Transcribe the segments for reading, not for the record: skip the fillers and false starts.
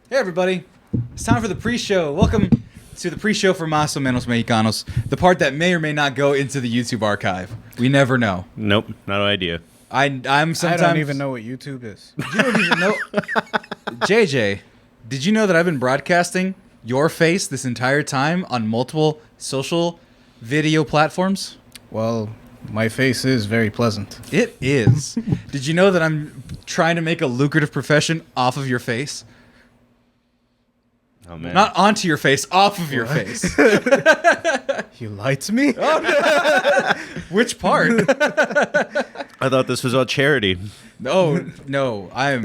Hey everybody, it's time for the pre-show. Welcome to the pre-show for O Menos Mexicanos, the part that may or may not go into the YouTube archive. We never know. Nope, not an idea. I'm sometimes... I don't even know what YouTube is. You don't even know... JJ, did you know that I've been broadcasting your face this entire time on multiple social video platforms? Well, my face is very pleasant. It is. Did you know that I'm trying to make a lucrative profession off of your face? Oh man. Not onto your face, off of your face. You lied to me? Which part? I thought this was all charity. No, I am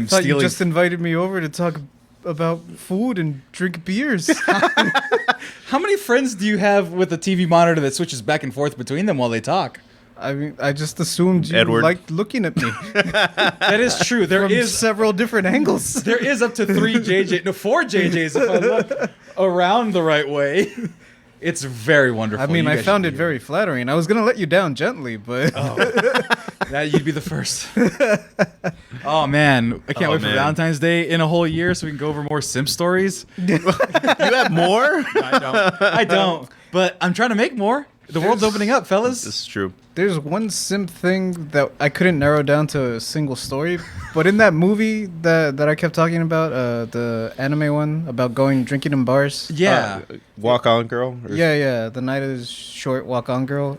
Thought stealing. you just invited me over to talk about food and drink beers. How many friends do you have with a TV monitor that switches back and forth between them while they talk? I mean, I just assumed you Edward. liked looking at me That is true. There from is several different angles. there is up to 4 JJs if I look around the right way. It's very wonderful. I mean, You I guys found should it be very flattering. I was going to let you down gently, but... That you'd be the first. Oh man, I can't wait for man. Valentine's Day in a whole year so we can go over more Simp stories. You have more? I don't. But I'm trying to make more. The world's opening up, fellas. This is true. There's one simp thing that I couldn't narrow down to a single story, but in that movie that I kept talking about, the anime one about going drinking in bars. Yeah. Walk on, girl? Or- Yeah, the night is short, walk on girl.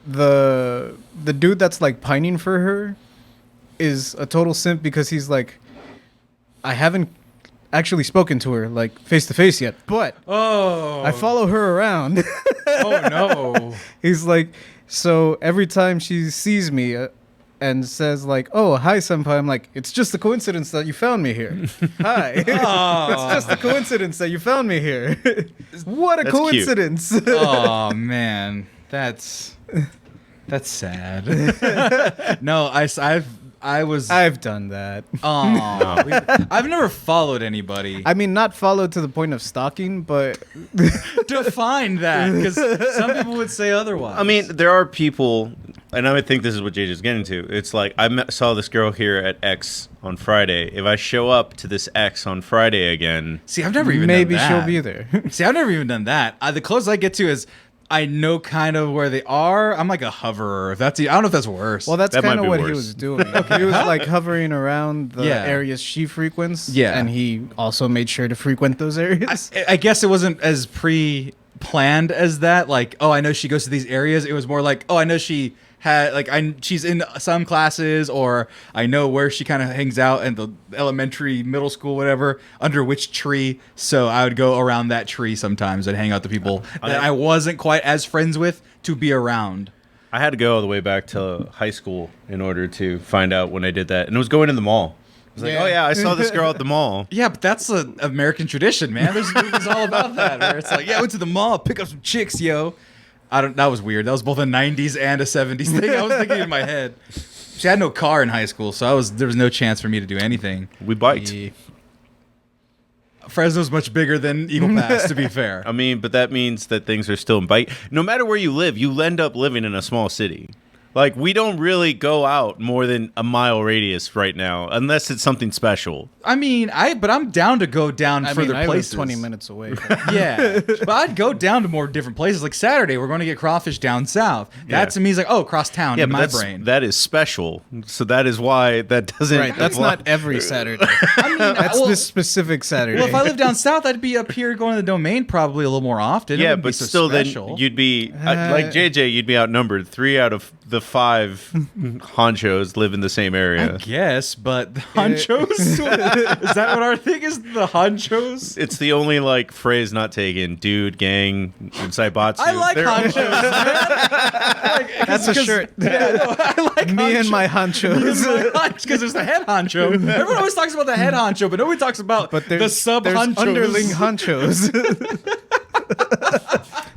The dude that's like pining for her is a total simp because he's like, I haven't actually spoken to her like face to face yet, but Oh. I follow her around. Oh no. He's like, so every time she sees me and says like, "Oh, hi, senpai," I'm like, "It's just a coincidence that you found me here." Hi. Oh. It's just a coincidence that you found me here. What a That's cute. coincidence. Oh man, that's sad. No, I've done that. I've never followed anybody. I mean, not followed to the point of stalking, but Define that, because some people would say otherwise. I mean, there are people, and I would think this is what JJ's getting to. It's like, saw this girl here at X on Friday. If I show up to this X on Friday again... see, I've never even maybe done that. she'll be there. See, I've never even done that. The closest I get to is I know kind of where they are. I'm like a hoverer. If that's, I don't know if that's worse. Well, that's That might kind of be what he worse. was doing. He was like hovering around the Yeah. areas she frequents. Yeah. And he also made sure to frequent those areas. I guess it wasn't as pre-planned as that. Like, oh, I know she goes to these areas. It was more like, oh, I know she had she's in some classes, or I know where she kind of hangs out in the elementary, middle school, whatever, under which tree. So I would go around that tree sometimes and hang out with the people that I wasn't quite as friends with to be around. I had to go all the way back to high school in order to find out when I did that. And it was going in the mall. I was like, Yeah. oh yeah, I saw this girl at the mall. Yeah, but that's an American tradition, man. There's movies all about that, where it's like, yeah, I went to the mall, pick up some chicks, yo. That was weird. That was both a 90s and a 70s thing. I was thinking in my head. She had no car in high school, so there was no chance for me to do anything. We biked. Fresno's much bigger than Eagle Pass, to be fair. I mean, but that means that things are still in bite. No matter where you live, you end up living in a small city. Like, we don't really go out more than a mile radius right now, unless it's something special. I mean, but I'm down to go down further I places. live 20 minutes away. Yeah, but I'd go down to more different places. Like Saturday, we're going to get crawfish down south. Yeah. That to me is like, oh, cross town in my brain. That is special. So that is why that doesn't... Right, that's apply. not every Saturday. I mean, That's well, this specific Saturday. well, if I lived down south, I'd be up here going to the Domain probably a little more often. It Yeah, wouldn't be but so still, special. then you'd be... like JJ, you'd be outnumbered. 3 out of the 5 honchos live in the same I area. guess, but the honchos? Is that what our thing is? The honchos? It's the only, like, phrase not taken. Dude, gang, saibatsu. I like They're- honchos, man. That's a shirt. Yeah, no, I like Me and my honchos. honchos. Because there's the head honcho. Everyone always talks about the head honcho, but nobody talks about But the sub there's honchos. underling honchos.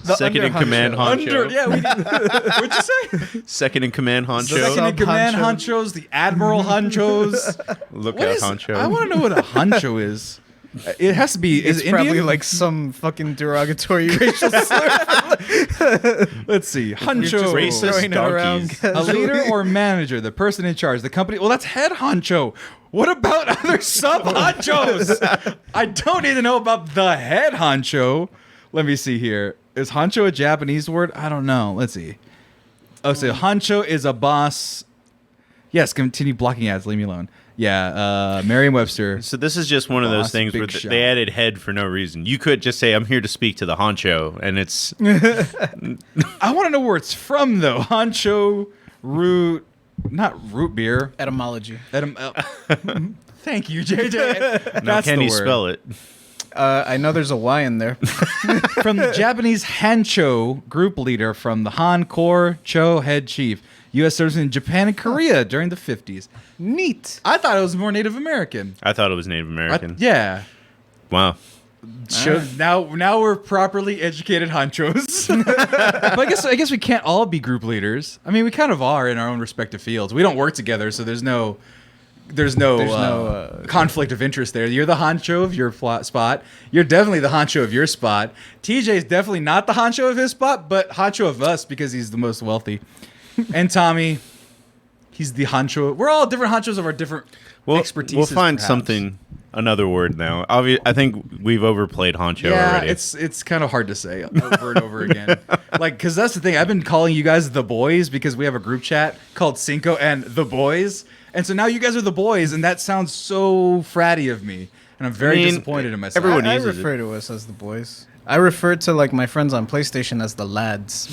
The Second in under command honcho. Yeah, what'd you say? Second in command honcho. Second in command Sub-honcho. honchos, the admiral honchos. Lookout honcho. I want to know what a honcho is. It has to be. Is It's it probably Indian? like some fucking derogatory racial slur. Let's see. Honcho. racist Throwing it around donkeys. A casually. leader or manager, the person in charge, the company. Well, that's head honcho. What about other sub honchos? I don't need to know about the head honcho. Let me see here. Is honcho a Japanese word? I don't know. Let's see. Oh, so honcho is a boss. Yes, continue blocking ads. Leave me alone. Yeah, Merriam-Webster. So this is just one of those Boss, things big where shot. they added head for no reason. You could just say, I'm here to speak to the honcho, and it's... I want to know where it's from, though. Honcho, root, not root beer. Etymology. Thank you, JJ. Now, That's can the you word. spell it? I know there's a Y in there. From the Japanese Hancho, group leader from the Han Corps, Cho, head chief. U.S. service in Japan and Korea during the 50s. Neat. I thought it was more Native American. I thought it was Native American. Yeah. Wow. Now we're properly educated honchos. But I guess we can't all be group leaders. I mean, we kind of are in our own respective fields. We don't work together, so there's no conflict of interest there. You're the honcho of your spot. You're definitely the honcho of your spot. TJ is definitely not the honcho of his spot, but honcho of us because he's the most wealthy. And Tommy, he's the honcho. We're all different honchos of our different expertise. We'll find perhaps. something, another word now. I think we've overplayed honcho already. It's kind of hard to say over and over again. Like, because that's the thing. I've been calling you guys the boys because we have a group chat called Cinco and the Boys. And so now you guys are the boys, and that sounds so fratty of me. And I'm very disappointed in myself. everyone I uses refer to us as the boys. I refer to like my friends on PlayStation as the lads.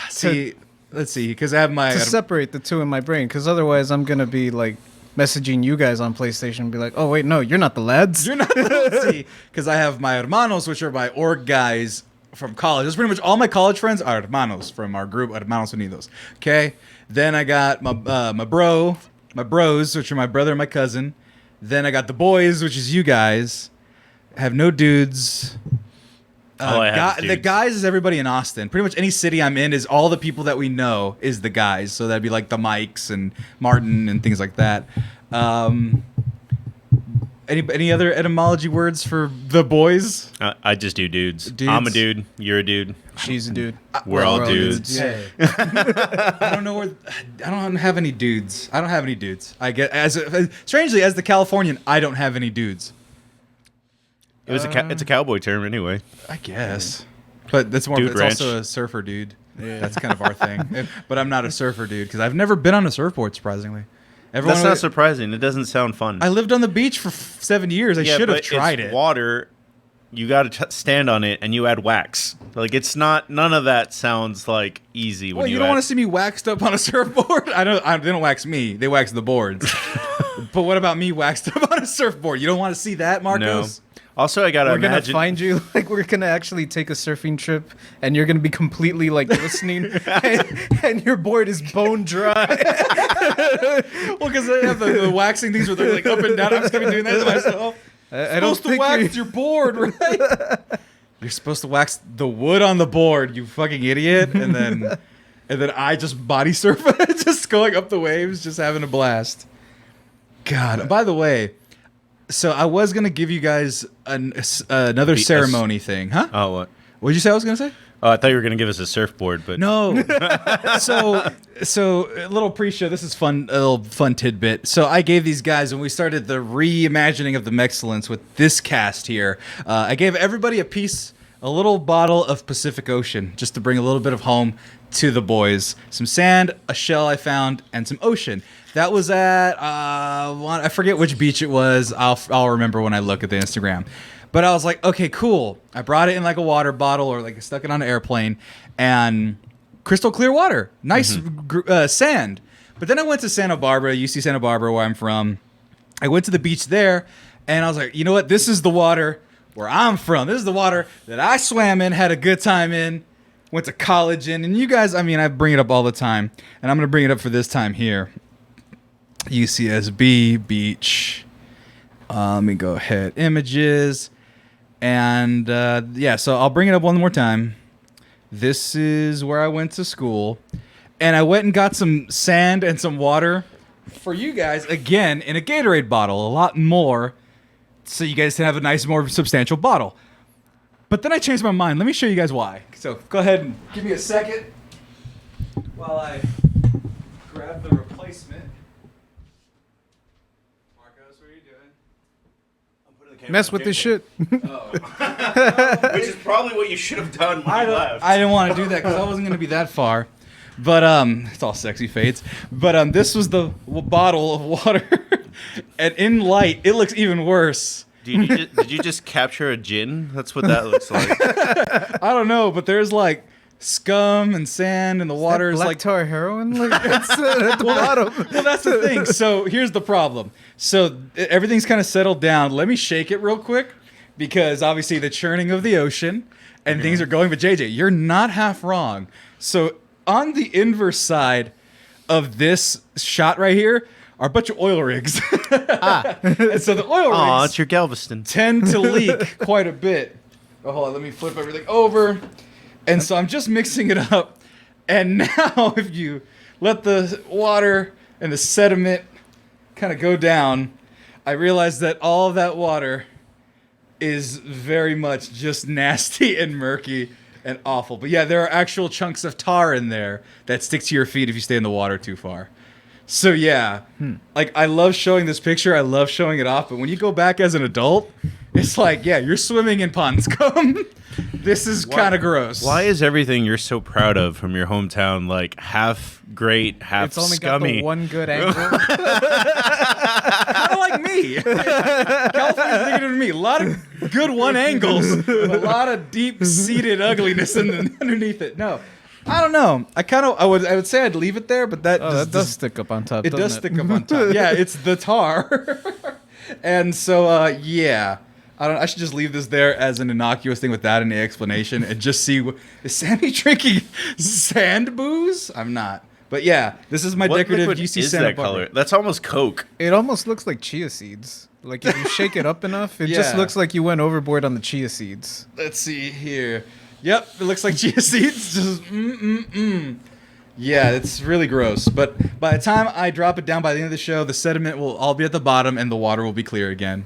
See, let's see, because I have my... To separate the two in my brain, because otherwise I'm gonna be like messaging you guys on PlayStation and be like, oh wait, no, you're not the lads. You're not the because I have my hermanos, which are my org guys from college. That's pretty much all my college friends are hermanos from our group, Hermanos Unidos. Okay? Then I got my bros, which are my brother and my cousin. Then I got the boys, which is you guys. I have no dudes. All I have is The dudes. guys is everybody in Austin. Pretty much any city I'm in is all the people that we know is the guys. So that'd be like the Mikes and Martin and things like that. Any other etymology words for the boys? I just do dudes. Dudes. I'm a dude. You're a dude. She's a dude. We're all dudes. Yeah. I don't know where. I don't have any dudes. I don't have any dudes. I get strangely as the Californian, I don't have any dudes. It was it's a cowboy term anyway. I guess, but that's more. Dude It's ranch. also a surfer dude. Yeah. That's kind of our thing. But I'm not a surfer dude because I've never been on a surfboard. Surprisingly, That's not surprising. It doesn't sound fun. I lived on the beach for 7 years. I should have but tried it's it. water. You got to stand on it, and you add wax. Like it's not. None of that sounds like easy. Well, When you don't want to see me waxed up on a surfboard. They don't wax me. They wax the boards. But what about me waxed up on a surfboard? You don't want to see that, No. Marcos? Also, I gotta We're gonna imagine. find you. Like we're gonna actually take a surfing trip, and you're gonna be completely like listening, and your board is bone dry. Well, because they have the waxing things where they're like up and down. I'm just gonna be doing that to myself. I don't Supposed to think wax your board, right? You're supposed to wax the wood on the board, you fucking idiot. And then I just body surf, just going up the waves, just having a blast. God. By the way, so I was gonna give you guys another ceremony thing, huh? Oh, what? What did you say I was gonna say? Oh, I thought you were gonna give us a surfboard, but No. so a little pre-show. This is fun. A little fun tidbit. So I gave these guys when we started the reimagining of the Mexcellence with this cast here. I gave everybody a little bottle of Pacific Ocean, just to bring a little bit of home to the boys. Some sand, a shell I found, and some ocean. That was at I forget which beach it was. I'll remember when I look at the Instagram. But I was like, okay, cool. I brought it in like a water bottle or like I stuck it on an airplane and crystal clear water. Nice sand. But then I went to Santa Barbara, UC Santa Barbara, where I'm from. I went to the beach there and I was like, you know what? This is the water where I'm from. This is the water that I swam in, had a good time in, went to college in. And you guys, I mean, I bring it up all the time. And I'm going to bring it up for this time here. UCSB beach. Let me go ahead. Images. And so I'll bring it up one more time. This is where I went to school. And I went and got some sand and some water for you guys, again, in a Gatorade bottle. A lot more, so you guys can have a nice, more substantial bottle. But then I changed my mind. Let me show you guys why. So go ahead and give me a second while I grab the replacement. what are you doing? Mess with this shit. Which is probably what you should have done when you left. I didn't want to do that because I wasn't going to be that far. But it's all sexy fades. But this was the bottle of water, and in light, it looks even worse. Did you just capture a gin? That's what that looks like. I don't know, but there's like scum and sand, and the water is black like tar heroin. Like it's at the bottom. Well, that's the thing. So here's the problem. So everything's kind of settled down. Let me shake it real quick because obviously the churning of the ocean and things are going. But JJ, you're not half wrong. So on the inverse side of this shot right here are a bunch of oil rigs. And so the oil Aw, rigs it's your Galveston. tend to leak quite a bit. Oh, hold on, let me flip everything over. And so I'm just mixing it up. And now if you let the water and the sediment kind of go down, I realize that all of that water is very much just nasty and murky and awful. But yeah, there are actual chunks of tar in there that stick to your feet if you stay in the water too far. So yeah, like I love showing this picture. I love showing it off. But when you go back as an adult, it's like, yeah, you're swimming in pond scum. This is kind of gross. Why is everything you're so proud of from your hometown like half great, half It's only scummy? got the one good angle. Kind of like me. California's thinking of me. A lot of good one angles, but a lot of deep-seated ugliness underneath it. No, I don't know. I would say I'd leave it there, but that does stick up on top. it does stick up on top. Yeah, it's the tar. And so yeah. I should just leave this there as an innocuous thing without any explanation and just see. Is Sammy drinking sand booze? I'm not. But yeah, this is my What decorative liquid UC is Santa that Barbara. color? That's almost Coke. It almost looks like chia seeds. Like if you shake it up enough, it just Yeah. looks like you went overboard on the chia seeds. Let's see here. Yep, it looks like chia seeds. Just Yeah, it's really gross. But by the time I drop it down by the end of the show, the sediment will all be at the bottom and the water will be clear again.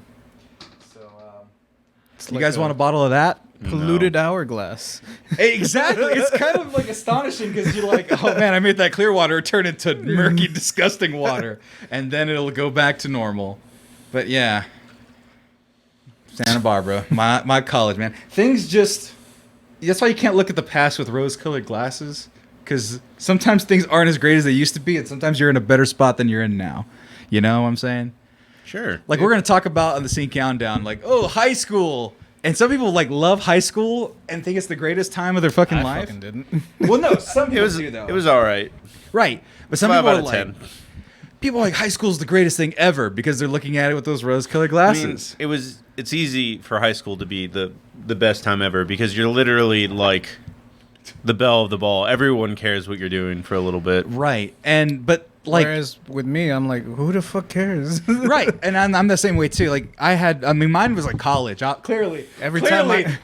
So, you like guys a want a bottle of that? Polluted hourglass. Exactly. It's kind of like astonishing because you're like, oh man, I made that clear water turn into murky, disgusting water, and then it'll go back to normal. But yeah, Santa Barbara, my college, man. Things just. That's why you can't look at the past with rose-colored glasses, because sometimes things aren't as great as they used to be, and sometimes you're in a better spot than you're in now. You know what I'm saying? Sure. Like, we're going to talk about on the Scene Countdown, like, oh, high school. And some people, like, love high school and think it's the greatest time of their fucking I life. fucking didn't. Well, no, some people It was. do, though. It was all right. Right. But some 5 people out are of like, 10. people are like, high school's the greatest thing ever because they're looking at it with those rose-colored I mean, glasses. it's easy for high school to be the best time ever because you're literally like the belle of the ball. Everyone cares what you're doing for a little bit. Right. But, like... Whereas with me, I'm like, who the fuck cares? Right, and I'm the same way too. Like mine was like college. Clearly,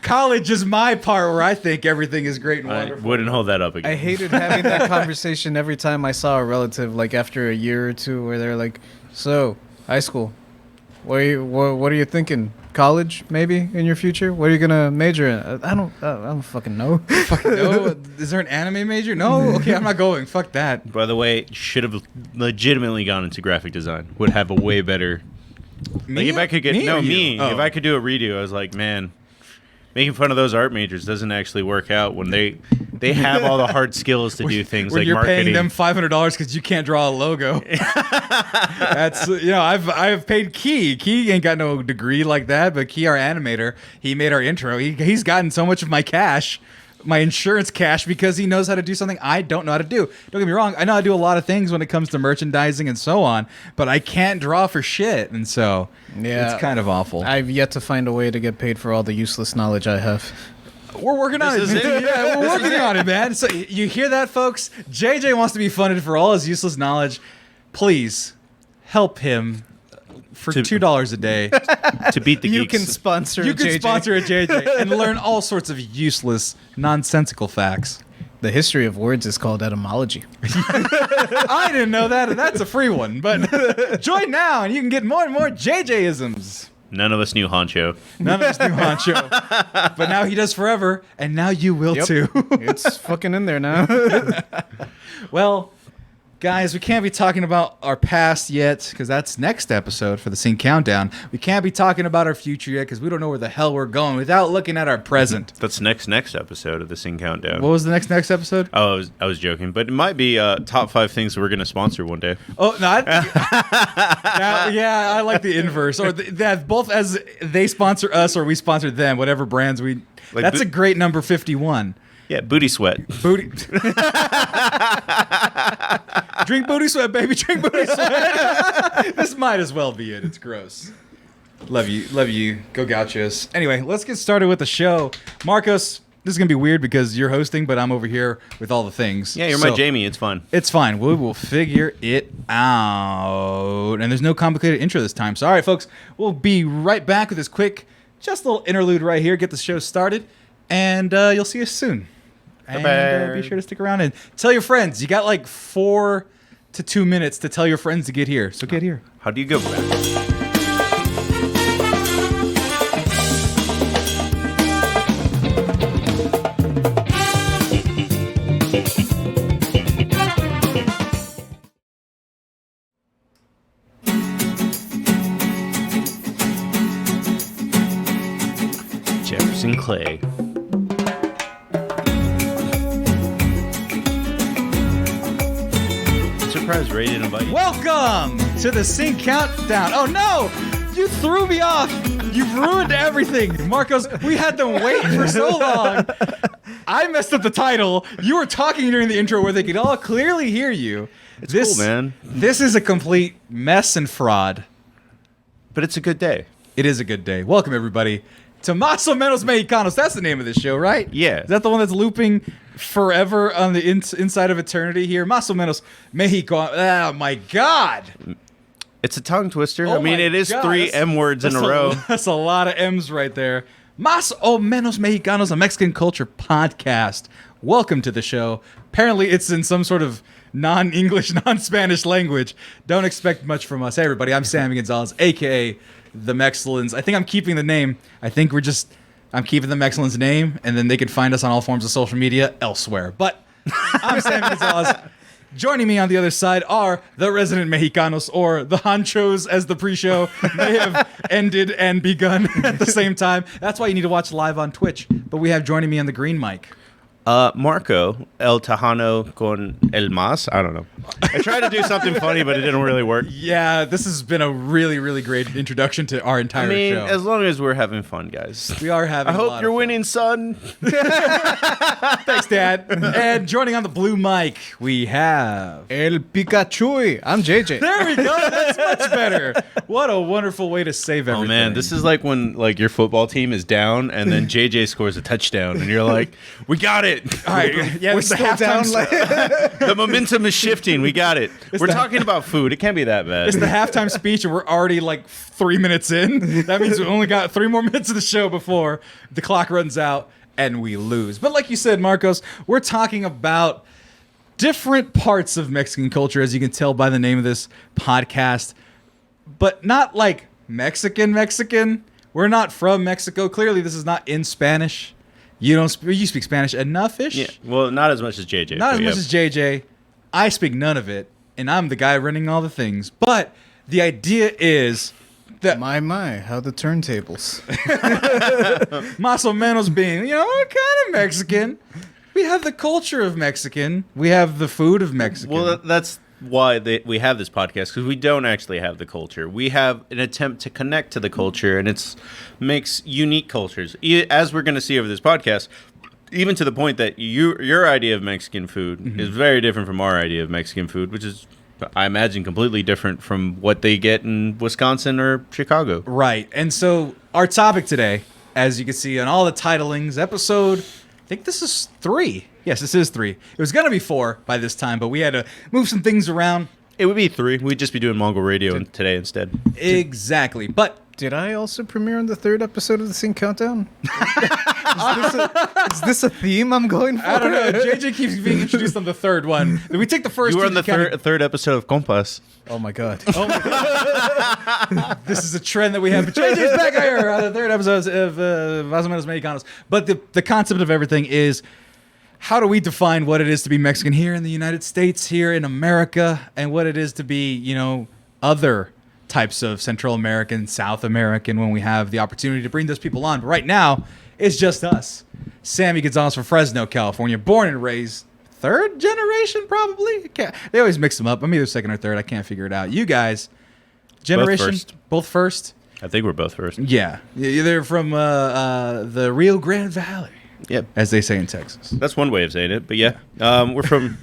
college is my part where I think everything is great and I wonderful. wouldn't hold that up again. I hated having that conversation every time I saw a relative, like after a year or two, where they're like, "So, high school, what are you thinking? College, maybe in your future? What are you gonna major in?" I don't fucking know. Fucking no. Is there an anime major? No. Okay, I'm not going. Fuck that. By the way, should have legitimately gone into graphic design. Would have a way better. Like if I could get Me or you? me, Oh. if I could do a redo, I was like, man, making fun of those art majors doesn't actually work out when they have all the hard skills to do things When like you're marketing. paying them $500 because you can't draw a logo. That's I've paid Key. Key ain't got no degree like that, but Key, our animator, he made our intro. He's gotten so much of my cash, my insurance cash, because he knows how to do something I don't know how to do. Don't get me wrong, I know how to do a lot of things when it comes to merchandising and so on, but I can't draw for shit, and so Yeah. it's kind of awful. I've yet to find a way to get paid for all the useless knowledge I have. We're working on it. This is it? Yeah, we're working on it, man. So you hear that, folks? JJ wants to be funded for all his useless knowledge. Please help him for $2 a day. to beat the You geeks. can sponsor. You can JJ. sponsor a JJ and learn all sorts of useless, nonsensical facts. The history of words is called etymology. I didn't know that, and that's a free one. But join now, and you can get more and more JJ-isms. None of us knew Honcho. None of us knew Honcho. But now he does forever, and now you will Yep. too. It's fucking in there now. Well, Guys, we can't be talking about our past yet because that's next episode for the Scene Countdown. We can't be talking about our future yet because we don't know where the hell we're going without looking at our present. That's next episode of the Scene Countdown. What was the next episode? Oh, I was joking, but it might be top 5 things we're going to sponsor one day. Oh, no. Yeah, I like the inverse. Or that both as they sponsor us or we sponsor them, whatever brands we... Like that's a great number 51. Yeah, booty sweat. Booty. Drink booty sweat, baby. Drink booty sweat. This might as well be it. It's gross. Love you. Go Gauchos. Anyway, let's get started with the show. Marcos, this is going to be weird because you're hosting, but I'm over here with all the things. Yeah, you're my Jamie. It's fun. It's fine. We will figure it out. And there's no complicated intro this time. So, all right, folks, we'll be right back with this quick, just a little interlude right here. Get the show started. And you'll see us soon. And be sure to stick around and tell your friends. You got like 4 to 2 minutes to tell your friends to get here. So get here. How do you go back? Jefferson Clay. Surprise rated invite. Welcome to the Scene Countdown. Oh no! You threw me off. You've ruined everything. Marcos, we had them wait for so long. I messed up the title. You were talking during the intro where they could all clearly hear you. It's cool, man. This is a complete mess and fraud. But it's a good day. It is a good day. Welcome, everybody, to O Menos Mexicanos. That's the name of this show, right? Yeah. Is that the one that's looping forever on the inside of eternity here? O Menos Mexicanos. Oh, my God. It's a tongue twister. Oh I mean, my it is God, 3 M words in a row. That's a lot of M's right there. Mas o Menos Mexicanos, a Mexican culture podcast. Welcome to the show. Apparently, it's in some sort of non-English, non-Spanish language. Don't expect much from us. Hey, everybody, I'm Sammy Gonzalez, a.k.a. The Mexcellins. I think I'm keeping the name. I'm keeping the Mexcellins name, and then they can find us on all forms of social media elsewhere. But I'm Sammy Gonzalez. Joining me on the other side are the resident Mexicanos, or the Honchos, as the pre-show may have ended and begun at the same time. That's why you need to watch live on Twitch. But we have joining me on the green mic. Marco, El Tejano con El Mas. I don't know. I tried to do something funny, but it didn't really work. Yeah, this has been a really, really great introduction to our entire show. As long as we're having fun, guys. We are having I a lot hope you're of fun. winning, son. Thanks, Dad. And joining on the blue mic, we have... El Pikachu. I'm JJ. There we go. That's much better. What a wonderful way to save everything. Oh, man. This is like when your football team is down, and then JJ scores a touchdown, and you're like, we got it. All right. Yeah, We're it's the still halftime down. The momentum is shifting. We got it. We're talking about food. It can't be that bad. It's the halftime speech, and we're already like 3 minutes in. That means we only got 3 more minutes of the show before the clock runs out and we lose. But like you said, Marcos, we're talking about different parts of Mexican culture, as you can tell by the name of this podcast, but not like Mexican. We're not from Mexico. Clearly, this is not in Spanish. You speak Spanish enough-ish? Yeah. Well, not as much as JJ. Not as much as JJ. I speak none of it, and I'm the guy running all the things. But the idea is that My, how the turntables. Más o menos being, we're kind of Mexican. We have the culture of Mexican. We have the food of Mexican. Well, that's why we have this podcast, because we don't actually have the culture. We have an attempt to connect to the culture, and makes unique cultures. As we're going to see over this podcast, even to the point that your idea of Mexican food is very different from our idea of Mexican food, which is, I imagine, completely different from what they get in Wisconsin or Chicago. Right. And so our topic today, as you can see on all the titlings, episode, I think this is 3. Yes, this is 3. It was going to be 4 by this time, but we had to move some things around. It would be 3. We'd just be doing Mongol Radio today instead. Exactly. But Did I also premiere on the 3rd episode of the Scene Countdown? Is this a theme I'm going for? I don't know. JJ keeps being introduced on the 3rd one. We take the first. You were on two the third episode of Compass. Oh my god. Oh my God. This is a trend that we have. JJ's back here on the 3rd episode of Más o Menos Mexicanos. But the concept of everything is how do we define what it is to be Mexican here in the United States, here in America, and what it is to be, other types of Central American, South American, when we have the opportunity to bring those people on. But right now, it's just us. Sammy Gonzalez from Fresno, California, born and raised, third generation probably. They always mix them up. I'm either second or third. I can't figure it out. You guys, generation, both first. I think we're both first. Yeah, they're from the Rio Grande Valley. Yep, as they say in Texas. That's one way of saying it. But yeah, we're from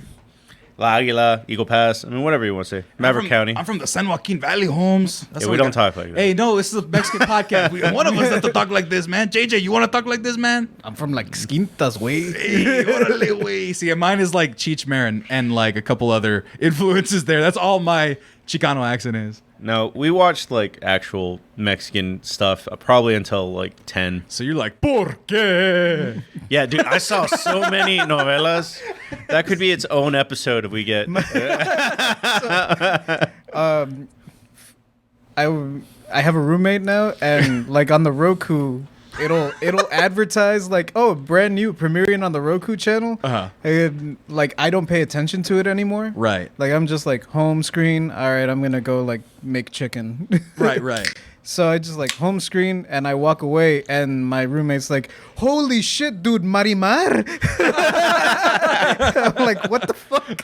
La Aguila, Eagle Pass. I mean, whatever you want to say. Maverick County. I'm from the San Joaquin Valley, Holmes. Yeah, we don't talk like that. Hey, no, this is a Mexican podcast. One of us has to talk like this, man. JJ, you want to talk like this, man? I'm from like Squintas, way. Hey, órale, güey. See, mine is like Cheech Marin and like a couple other influences there. That's all my Chicano accent is. No, we watched like actual Mexican stuff probably until like 10. So you're like, ¿por qué? Yeah, dude, I saw so many novelas. That could be its own episode if we get. I have a roommate now, and like on the Roku, it'll advertise like, oh, brand new premiering on the Roku channel. And like I don't pay attention to it anymore. Right. Like I'm just like home screen. All right, I'm gonna go like make chicken. Right. So I just like home screen and I walk away and my roommate's like, holy shit, dude, Marimar. I'm like, what the fuck?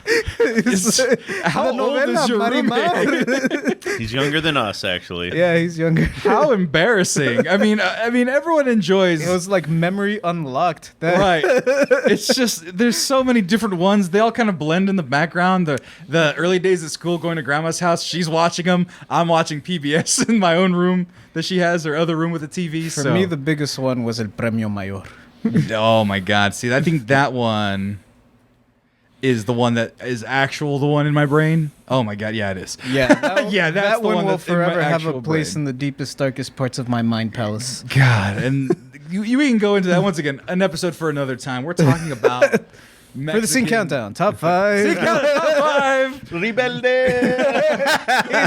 How old is your roommate? He's younger than us, actually. Yeah, he's younger. How embarrassing. I mean, everyone enjoys. It was like memory unlocked. Right. It's just, there's so many different ones. They all kind of blend in the background. The early days at school, going to grandma's house, she's watching them. I'm watching PBS in my own room that she has, her other room with a TV. For me, the biggest one was El Premio Mayor. Oh my God. See, I think that one is the one that is the one in my brain. Oh my God. Yeah, it is. Yeah. That one will that's in my forever have a actual place brain. in the deepest, darkest parts of my mind palace. God. And we can go into that once again, an episode for another time. We're talking about Mexican. For the Scene Countdown, top 5. Scene Countdown, top 5. Rebelde.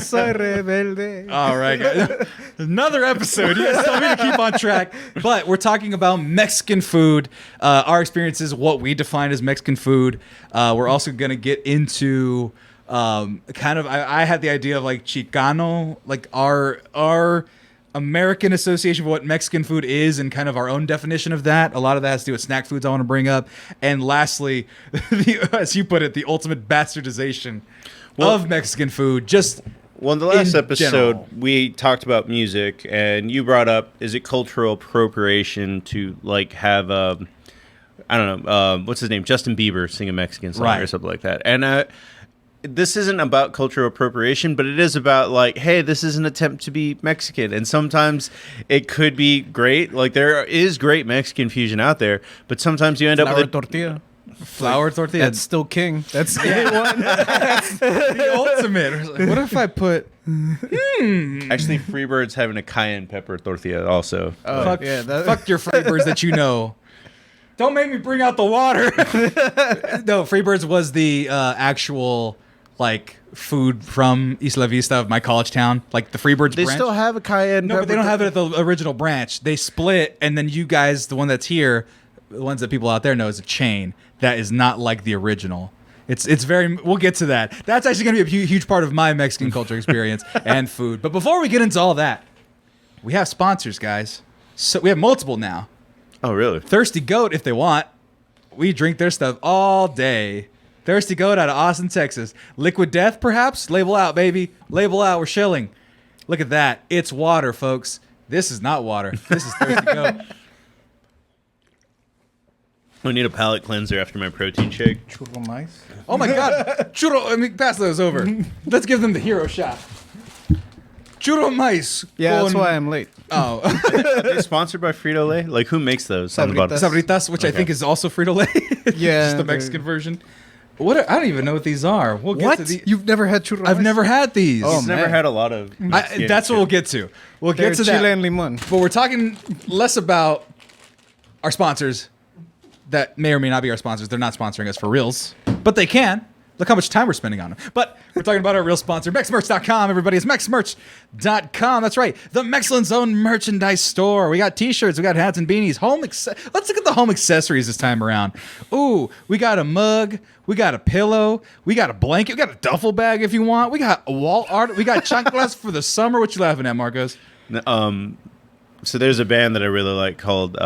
Soy rebelde. All right, guys. Another episode. You guys tell me to keep on track. But we're talking about Mexican food, our experiences, what we define as Mexican food. We're also going to get into I had the idea of like Chicano, like our American association of what Mexican food is and kind of our own definition of that. A lot of that has to do with snack foods I want to bring up. And lastly, as you put it, the ultimate bastardization of Mexican food. Well, in the last episode, general. we talked about music, and you brought up, is it cultural appropriation to like have I don't know, what's his name? Justin Bieber sing a Mexican song or something like that. And this isn't about cultural appropriation, but it is about like, hey, this is an attempt to be Mexican. And sometimes it could be great. Like there is great Mexican fusion out there, but sometimes you end up with tortilla. Flour tortilla. That's still king. That's A1. That's the ultimate. What if I put... Actually, Freebird's having a cayenne pepper tortilla also. Fuck your Freebirds that you know. Don't make me bring out the water. No, Freebirds was the actual like food from Isla Vista of my college town. Like the Freebirds They branch. still have a cayenne No, pepper. but they don't have it at the original branch. They split, and then you guys, the one that's here, the ones that people out there know is a chain that is not like the original. It's very. We'll get to that. That's actually going to be a huge part of my Mexican culture experience and food. But before we get into all that, we have sponsors, guys. So we have multiple now. Oh, really? Thirsty Goat, if they want. We drink their stuff all day. Thirsty Goat out of Austin, Texas. Liquid Death, perhaps? Label out, baby. Label out. We're shilling. Look at that. It's water, folks. This is not water. This is Thirsty Goat. I need a palate cleanser after my protein shake. Churro mice. Oh, my God. Churro. Let me pass those over. Let's give them the hero shot. Churro mice. Yeah, that's why I'm late. Oh. Are they sponsored by Frito-Lay? Like, who makes those? On the bottom? Sabritas, which I think is also Frito-Lay. Yeah, Just the Mexican version. I don't even know what these are. We'll get What? to the... You've never had churro I've mice? never had these. Oh, He's never man. had a lot of. That's what we'll get to. We'll They're get to chile that. and limon. But we're talking less about our sponsors that may or may not be our sponsors. They're not sponsoring us for reals, but they can. Look how much time we're spending on them. But we're talking about our real sponsor, MexMerch.com. Everybody, it's MexMerch.com. That's right. The Mexcellent's own merchandise store. We got t-shirts, we got hats and beanies. Let's look at the home accessories this time around. Ooh, we got a mug. We got a pillow. We got a blanket. We got a duffel bag if you want. We got a wall art. We got chanclas for the summer. What you laughing at, Marcos? So there's a band that I really like called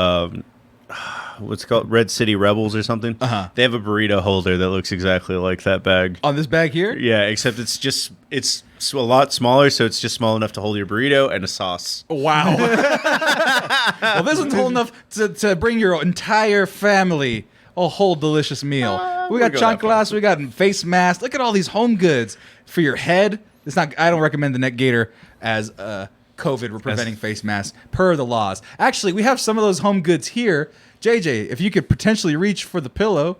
what's it called, Red City Rebels or something. They have a burrito holder that looks exactly like that bag. On this bag here? Yeah, except it's a lot smaller, so it's just small enough to hold your burrito and a sauce. Wow. Well, this one's whole enough to bring your entire family a whole delicious meal. We got chanclas, we got face masks. Look at all these home goods for your head. I don't recommend the neck gaiter as COVID. We're preventing face masks per the laws. Actually, we have some of those home goods here. JJ, if you could potentially reach for the pillow,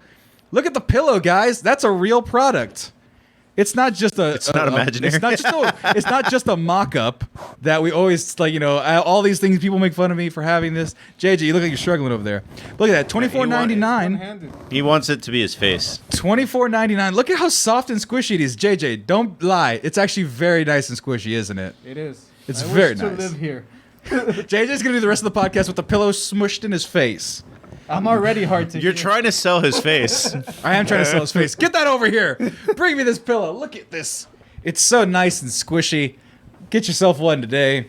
look at the pillow, guys. That's a real product. It's not just It's not imaginary. It's not just a mock-up that we always all these things people make fun of me for having this. JJ, you look like you're struggling over there. Look at that, $24.99. He wants it to be his face. $24.99. Look at how soft and squishy it is. JJ, don't lie. It's actually very nice and squishy, isn't it? It is. It's very nice. nice. To live here. JJ's gonna do the rest of the podcast with the pillow smushed in his face. I'm already hard to. You're trying to sell his face. I am trying to sell his face. Get that over here. Bring me this pillow. Look at this. It's so nice and squishy. Get yourself one today.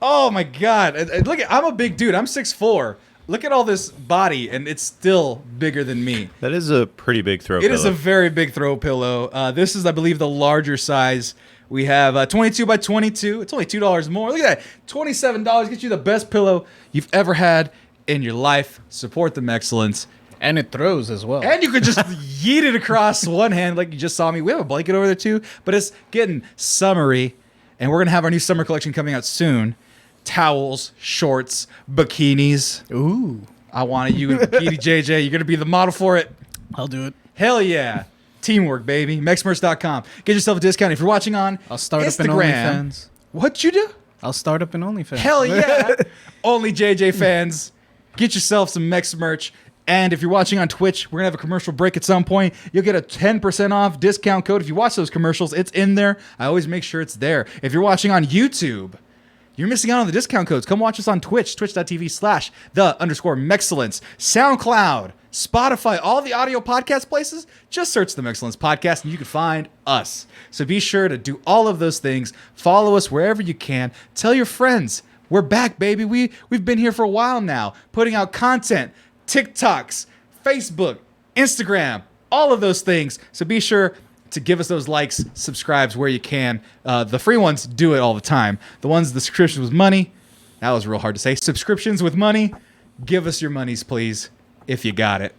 Oh my God. Look I'm a big dude. I'm 6'4". Look at all this body, and it's still bigger than me. That is a pretty big throw pillow. It is a very big throw pillow. This is, I believe, the larger size. We have 22 by 22. It's only $2 more. Look at that. $27 gets you the best pillow you've ever had in your life. Support the Mexcellence. And it throws as well. And you could just yeet it across one hand like you just saw me. We have a blanket over there too, but it's getting summery. And we're going to have our new summer collection coming out soon. Towels, shorts, bikinis. Ooh. I wanted you in a bikini, JJ. You're going to be the model for it. I'll do it. Hell yeah. Teamwork, baby. Mexmerch.com. Get yourself a discount if you're watching on I'll start Instagram. up in OnlyFans. What'd you do? I'll start up in OnlyFans. Hell yeah. Only JJ fans. Get yourself some Mex merch. And if you're watching on Twitch, we're going to have a commercial break at some point. You'll get a 10% off discount code. If you watch those commercials, it's in there. I always make sure it's there. If you're watching on YouTube, you're missing out on the discount codes. Come watch us on Twitch, twitch.tv/the_Mexcellence, SoundCloud, Spotify, all the audio podcast places. Just search the Mexcellence Podcast and you can find us. So be sure to do all of those things. Follow us wherever you can. Tell your friends. We're back, baby. We've been here for a while now, putting out content, TikToks, Facebook, Instagram, all of those things. So be sure to give us those likes, subscribes where you can. The free ones do it all the time. The ones, the subscriptions with money, that was real hard to say. Subscriptions with money, give us your monies, please, if you got it.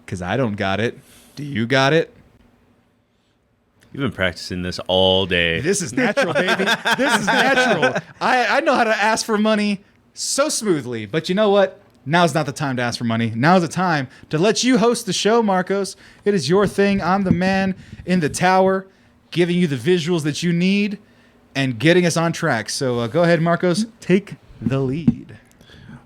Because I don't got it. Do you got it? You've been practicing this all day. This is natural, baby. This is natural. I know how to ask for money so smoothly. But you know what? Now's not the time to ask for money. Now's the time to let you host the show, Marcos. It is your thing. I'm the man in the tower, giving you the visuals that you need and getting us on track. So go ahead, Marcos. Take the lead.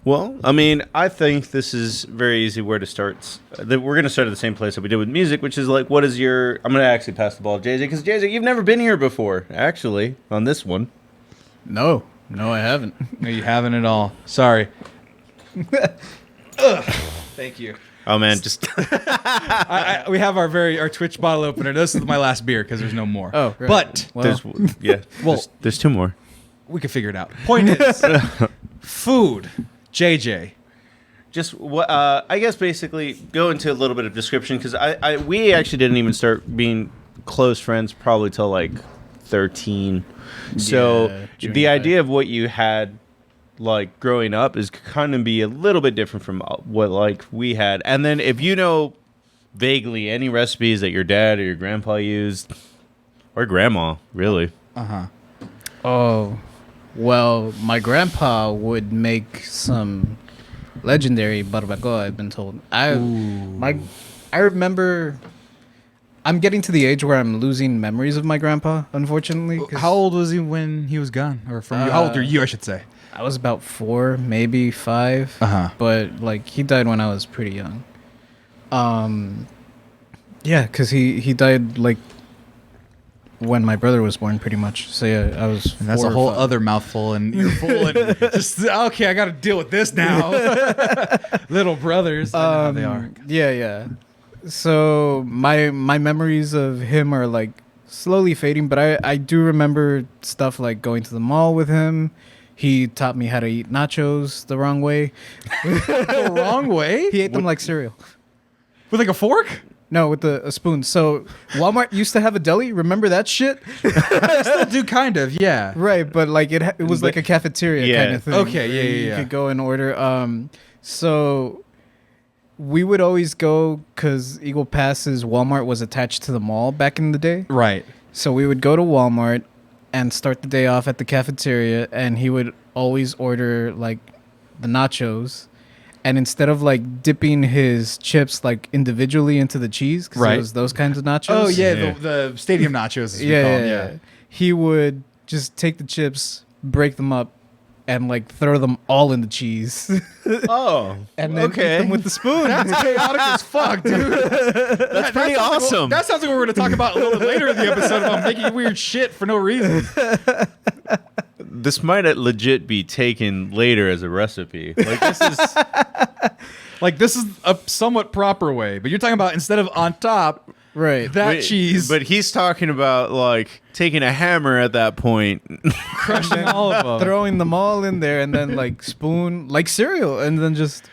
Well, I mean, I think this is very easy where to start. We're going to start at the same place that we did with music, which is like, what is your... I'm going to actually pass the ball to JJ, because JJ, you've never been here before, actually, on this one. No, I haven't. No, you haven't at all. Sorry. Ugh. Thank you. Oh, man, just... we have our Twitch bottle opener. This is my last beer because there's no more. Oh, right. But there's two more. We can figure it out. Point is, food. JJ. Just what I guess basically go into a little bit of description, because we actually didn't even start being close friends probably till like 13. So the idea of what you had like growing up is kind of be a little bit different from what like we had. And then if you know vaguely any recipes that your dad or your grandpa used, or grandma, really. Oh, well, my grandpa would make some legendary barbacoa, I've been told. I remember... I'm getting to the age where I'm losing memories of my grandpa, unfortunately. How old was he when he was gone? Or from you? How old are you, I should say? I was about 4, maybe 5. But, like, he died when I was pretty young. Yeah, because he died like when my brother was born, pretty much. So yeah, I was. And that's a whole other mouthful, and you're full, and just okay. I got to deal with this now. Little brothers, I know how they are. Yeah. So my memories of him are like slowly fading, but I do remember stuff like going to the mall with him. He taught me how to eat nachos the wrong way. The wrong way? He ate them like cereal. With like a fork? No, with a spoon. So Walmart used to have a deli. Remember that shit? I still do, kind of, yeah. Right, but like it was like a cafeteria kind of thing. Okay, yeah. You could go and order. So we would always go because Eagle Pass's Walmart was attached to the mall back in the day. Right. So we would go to Walmart and start the day off at the cafeteria, and he would always order like the nachos. And instead of like dipping his chips like individually into the cheese, because it was those kinds of nachos. Oh yeah. The stadium nachos, as we call them. Yeah. He would just take the chips, break them up, and like throw them all in the cheese. Oh, and then eat them with the spoon. That's chaotic as fuck, dude. That's pretty awesome. That sounds like what we're going to talk about a little bit later in the episode about making weird shit for no reason. This might legit be taken later as a recipe. Like this is like this is a somewhat proper way, but you're talking about instead of on top, right? That cheese. But he's talking about like taking a hammer at that point, crushing all of them, throwing them all in there, and then like spoon like cereal, and then just.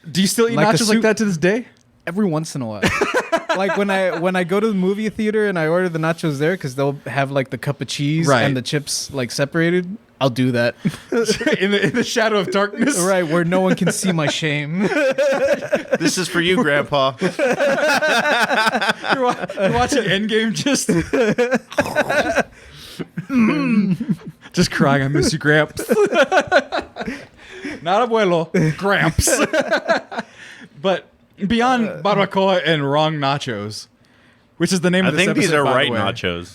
Do you still eat like nachos like that to this day? Every once in a while. Like when I go to the movie theater and I order the nachos there because they'll have like the cup of cheese and the chips like separated. I'll do that in the shadow of darkness, right, where no one can see my shame. This is for you, Grandpa. You're watching Endgame, just crying. I miss you, Gramps. Not abuelo, Gramps. But beyond barbacoa and wrong nachos, which is the name of this episode. I think these are by right the way. nachos.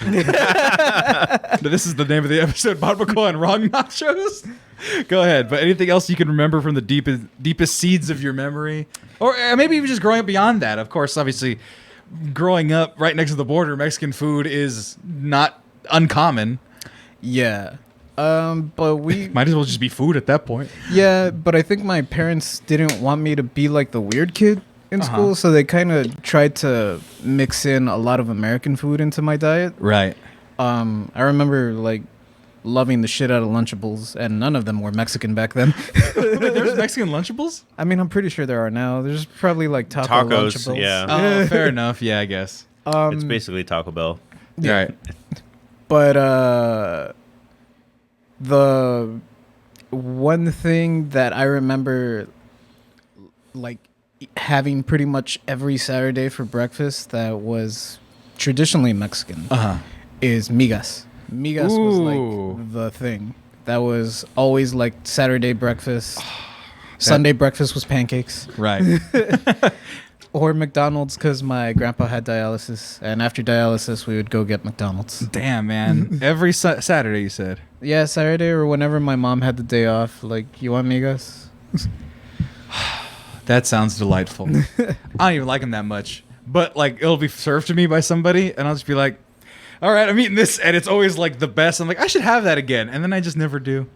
This is the name of the episode, barbacoa and wrong nachos. Go ahead. But anything else you can remember from the deepest seeds of your memory? Or maybe even just growing up beyond that. Of course, obviously, growing up right next to the border, Mexican food is not uncommon. Yeah. But we... Might as well just be food at that point. Yeah, but I think my parents didn't want me to be like the weird kid in school, so they kind of tried to mix in a lot of American food into my diet. Right. I remember like loving the shit out of Lunchables, and none of them were Mexican back then. Wait, there's Mexican Lunchables? I mean, I'm pretty sure there are now. There's probably like Tacos, Lunchables. yeah. Oh, fair enough. Yeah, I guess. It's basically Taco Bell. Yeah. Right. But the one thing that I remember like having pretty much every Saturday for breakfast that was traditionally Mexican is migas. Migas was like the thing. That was always like Saturday breakfast. Sunday breakfast was pancakes. Right. Or McDonald's because my grandpa had dialysis. And after dialysis, we would go get McDonald's. Damn, man. Every Saturday, you said? Yeah, Saturday or whenever my mom had the day off. Like, you want migas? That sounds delightful. I don't even like them that much. But, like, it'll be served to me by somebody, and I'll just be like, all right, I'm eating this, and it's always, like, the best. I'm like, I should have that again. And then I just never do.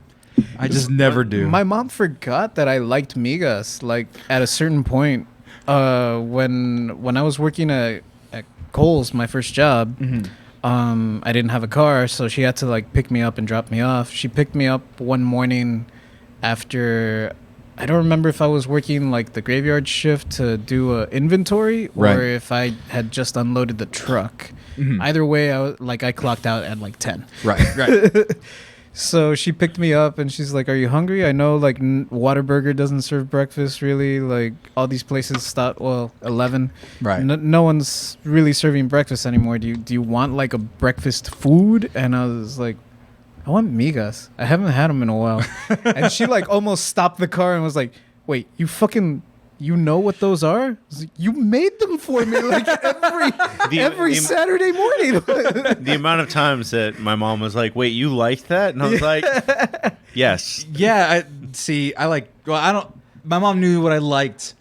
I just never do. My mom forgot that I liked migas, like, at a certain point. When I was working at Kohl's, my first job, I didn't have a car, so she had to, like, pick me up and drop me off. She picked me up one morning after... I don't remember if I was working like the graveyard shift to do a inventory or if I had just unloaded the truck. Either way, I clocked out at like 10. Right. So she picked me up and she's like, "Are you hungry? I know like Whataburger doesn't serve breakfast really. Like all these places start 11. Right. No one's really serving breakfast anymore. Do you want like a breakfast food?" And I was like, I want migas. I haven't had them in a while. And she like almost stopped the car and was like, "Wait, you know what those are?" I was like, "You made them for me like every Saturday morning." The amount of times that my mom was like, "Wait, you like that?" And I was like, "Yes." Yeah, my mom knew what I liked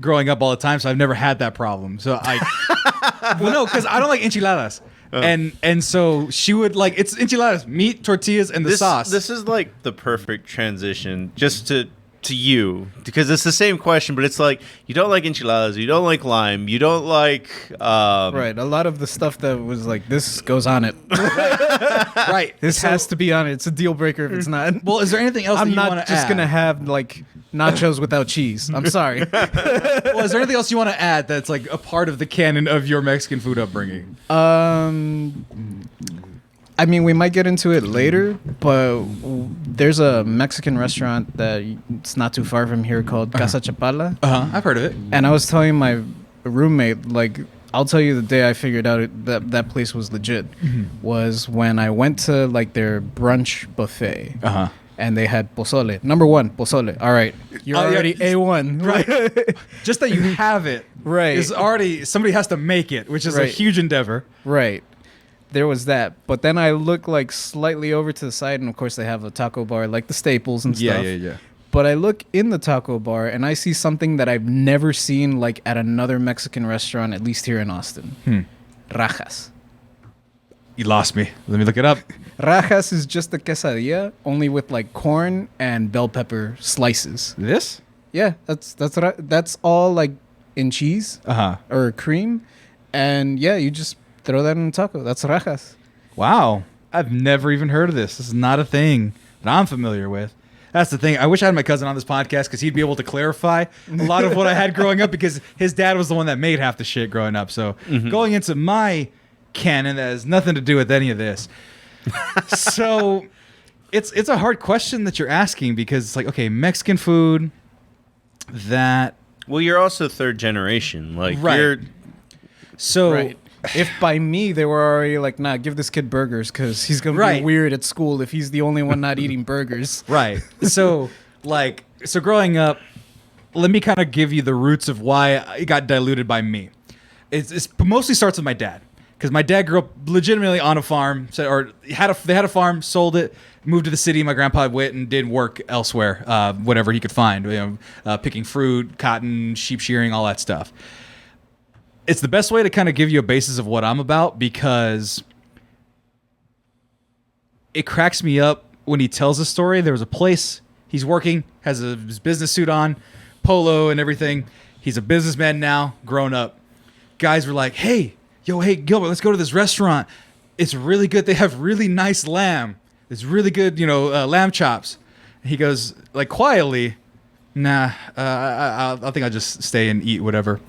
growing up all the time, so I've never had that problem. So well, no, because I don't like enchiladas. And so she would like, it's enchiladas, meat, tortillas, and the sauce. This is like the perfect transition just to you, because it's the same question, but it's like, you don't like enchiladas, you don't like lime, you don't like right, a lot of the stuff that was like, this goes on it. Right. This has to be on it. It's a deal breaker if it's not. Well, is there anything else I'm that you want not to just add? gonna have like nachos without cheese. I'm sorry. Well, is there anything else you want to add that's like a part of the canon of your Mexican food upbringing? I mean, we might get into it later, but there's a Mexican restaurant that it's not too far from here called Casa Chapala. I've heard of it. And I was telling my roommate, like, I'll tell you the day I figured out that place was legit was when I went to like their brunch buffet. And they had pozole. Number one, pozole. All right, you're already A1. Right. Just that you have it. Right. Is already, somebody has to make it, which is a Right. huge endeavor. Right. There was that. But then I look like slightly over to the side, and of course they have a taco bar, like the staples and stuff. Yeah. But I look in the taco bar, and I see something that I've never seen like at another Mexican restaurant, at least here in Austin. Rajas. You lost me. Let me look it up. Rajas is just a quesadilla, only with like corn and bell pepper slices. This? Yeah, that's all like in cheese or cream, and yeah, you just throw that in a taco. That's rajas. Wow. I've never even heard of this. This is not a thing that I'm familiar with. That's the thing. I wish I had my cousin on this podcast because he'd be able to clarify a lot of what I had growing up, because his dad was the one that made half the shit growing up. So going into my canon that has nothing to do with any of this. So it's a hard question that you're asking, because it's like, okay, Mexican food that... Well, you're also third generation. Like, Right. you're... So... Right. If by me they were already like, nah, give this kid burgers because he's gonna Right. be weird at school if he's the only one not eating burgers. Right. So growing up, let me kind of give you the roots of why it got diluted by me. It mostly starts with my dad, because my dad grew up legitimately on a farm, they had a farm, sold it, moved to the city. My grandpa went and did work elsewhere, whatever he could find, picking fruit, cotton, sheep shearing, all that stuff. It's the best way to kind of give you a basis of what I'm about, because it cracks me up when he tells the story. There was a place he's working, has his business suit on, polo and everything. He's a businessman now, grown up. Guys were like, hey, Gilbert, let's go to this restaurant. It's really good. They have really nice lamb. It's really good, lamb chops. And he goes, like, quietly, nah, I think I'll just stay and eat whatever.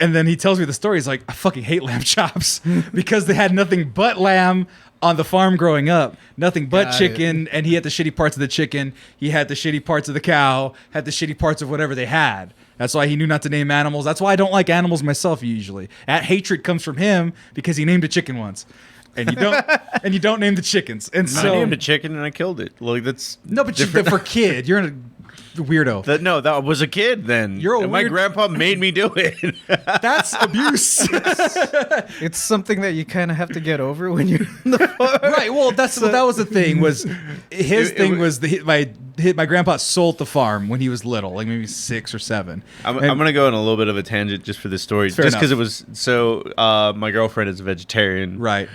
And then he tells me the story. He's like, I fucking hate lamb chops because they had nothing but lamb on the farm growing up, nothing but Got chicken. And he had the shitty parts of the chicken. He had the shitty parts of the cow, had the shitty parts of whatever they had. That's why he knew not to name animals. That's why I don't like animals myself usually. That hatred comes from him because he named a chicken once. And you don't name the chickens. And I so named a chicken and I killed it. Like, that's no, but for kid, you're a weirdo. that was a kid then. You're a and my weird- grandpa made me do it. That's abuse. It's something that you kind of have to get over when you're in the farm. Right. Well, that was the thing. Was his thing was my grandpa sold the farm when he was little, like maybe 6 or 7. I'm going to go on a little bit of a tangent just for this story, Fair just because it enough. was so. My girlfriend is a vegetarian. Right.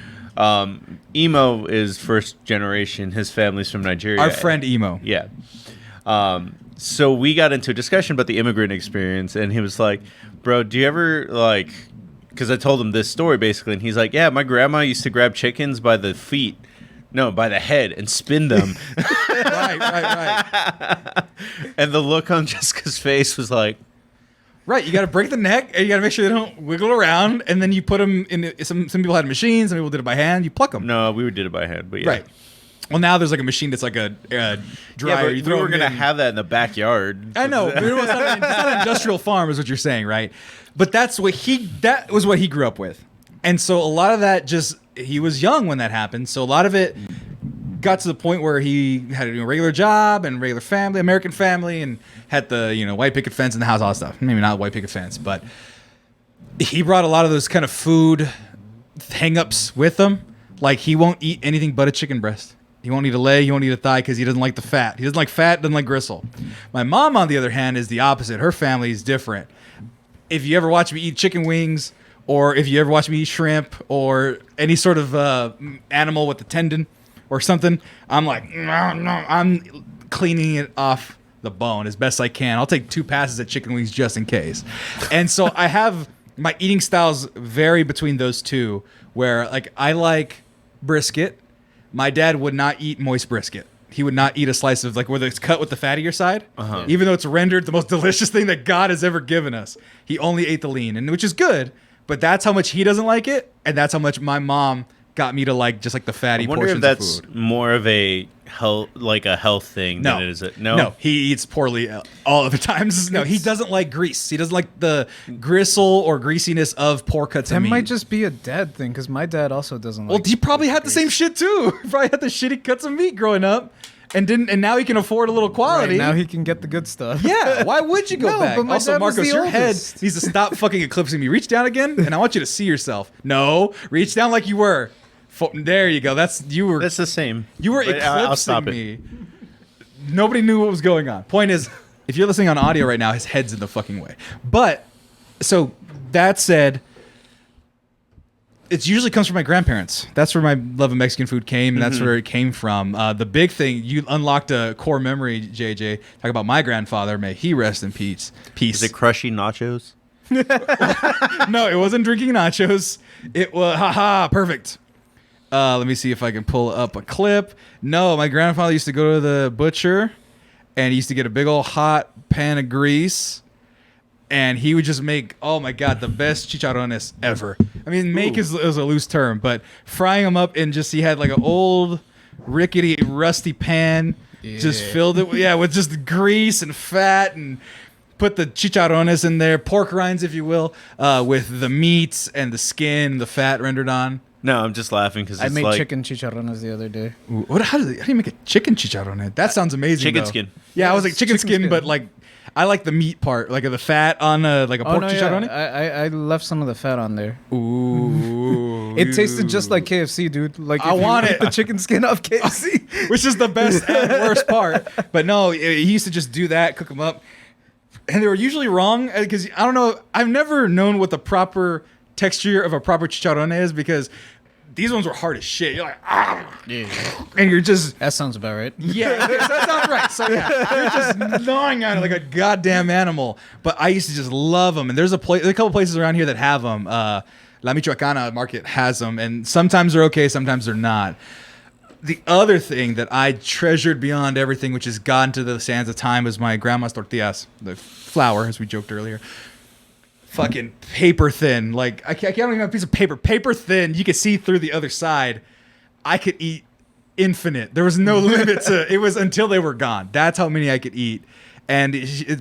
Emo is first generation. His family's from Nigeria. Our friend Emo. Yeah. So we got into a discussion about the immigrant experience, and he was like, bro, do you ever, like, because I told him this story, basically, and he's like, yeah, my grandma used to grab chickens by the feet. No, by the head, and spin them. Right. And the look on Jessica's face was like, Right. You got to break the neck, and you got to make sure they don't wiggle around, and then you put them in. Some people had machines, some people did it by hand. You pluck them. no, we did it by hand, but yeah. Right. Well, now there's like a machine that's like a dryer. Yeah, but You we throw were 'em going to in. have that in the backyard. I know, but it's not an industrial farm, is what you're saying, right? But that was what he grew up with, and so a lot of that he was young when that happened, so a lot of it got to the point where he had a regular job and regular family, American family, and had the white picket fence in the house, all that stuff. Maybe not white picket fence, but he brought a lot of those kind of food hang-ups with him. Like, he won't eat anything but a chicken breast. He won't eat a leg. He won't eat a thigh because he doesn't like the fat. He doesn't like fat, doesn't like gristle. My mom, on the other hand, is the opposite. Her family is different. if you ever watch me eat chicken wings, or if you ever watch me eat shrimp, or any sort of animal with a tendon or something, I'm like, no, I'm cleaning it off the bone as best I can. I'll take 2 passes at chicken wings just in case. And so I have my eating styles vary between those two, where like I like brisket. My dad would not eat moist brisket. He would not eat a slice of like whether it's cut with the fattier side, even though it's rendered the most delicious thing that God has ever given us. He only ate the lean, and which is good, but that's how much he doesn't like it, and that's how much my mom got me to like just like the fatty portions if that's of food. more of a health thing than it is No, he eats poorly all of the times. No, he doesn't like grease. He doesn't like the gristle or greasiness of poor cuts That of meat. might just be a dad thing, because my dad also doesn't Well, like. he probably had the same shit too. He probably had the shitty cuts of meat growing up, and now he can afford a little quality. Right, now he can get the good stuff. Yeah, why would you go No, back? but my Also, dad was Marcos, the your head oldest. needs to stop fucking eclipsing me. Reach down again, and I want you to see yourself. No, reach down like you were. There you go. That's the same. You were But I'll eclipsing stop it. me. Nobody knew what was going on. Point is, if you're listening on audio right now, his head's in the fucking way. But, so, that said, it usually comes from my grandparents. That's where my love of Mexican food came, and that's where it came from. The big thing, you unlocked a core memory, JJ. Talk about my grandfather. May he rest in peace. Is it crushy nachos? No, it wasn't drinking nachos. It was, perfect. Let me see if I can pull up a clip. No, my grandfather used to go to the butcher, and he used to get a big old hot pan of grease, and he would just make, oh my God, the best chicharrones ever. I mean, make is a loose term, but frying them up in just, he had like an old, rickety, rusty pan, just filled it with just grease and fat, and put the chicharrones in there, pork rinds, if you will, with the meats and the skin, the fat rendered on. No, I'm just laughing because I made chicken chicharrones the other day. Ooh, how do you make a chicken chicharrone? That sounds amazing. Chicken though. skin. Yeah, I was like chicken skin, skin. but like I like the meat part, like the fat on like a pork chicharrone. Yeah. I left some of the fat on there. Ooh, It tasted just like KFC, dude. Like I if you want eat it. the chicken skin off KFC. which is the best and worst part. But no, he used to just do that, cook them up, and they were usually wrong because I don't know. I've never known what the proper texture of a proper chicharrone is because these ones were hard as shit. You're like, and you're just. That sounds about right. Yeah, that sounds right. So yeah, you're just gnawing on it like a goddamn animal. But I used to just love them. And there's a couple places around here that have them. La Michoacana market has them, and sometimes they're okay, sometimes they're not. The other thing that I treasured beyond everything, which has gotten to the sands of time, is my grandma's tortillas, the flour, as we joked earlier. Fucking paper thin. Like I can't even have a piece of paper thin. You could see through the other side. I could eat infinite. There was no limit to it. Was until they were gone. That's how many I could eat. And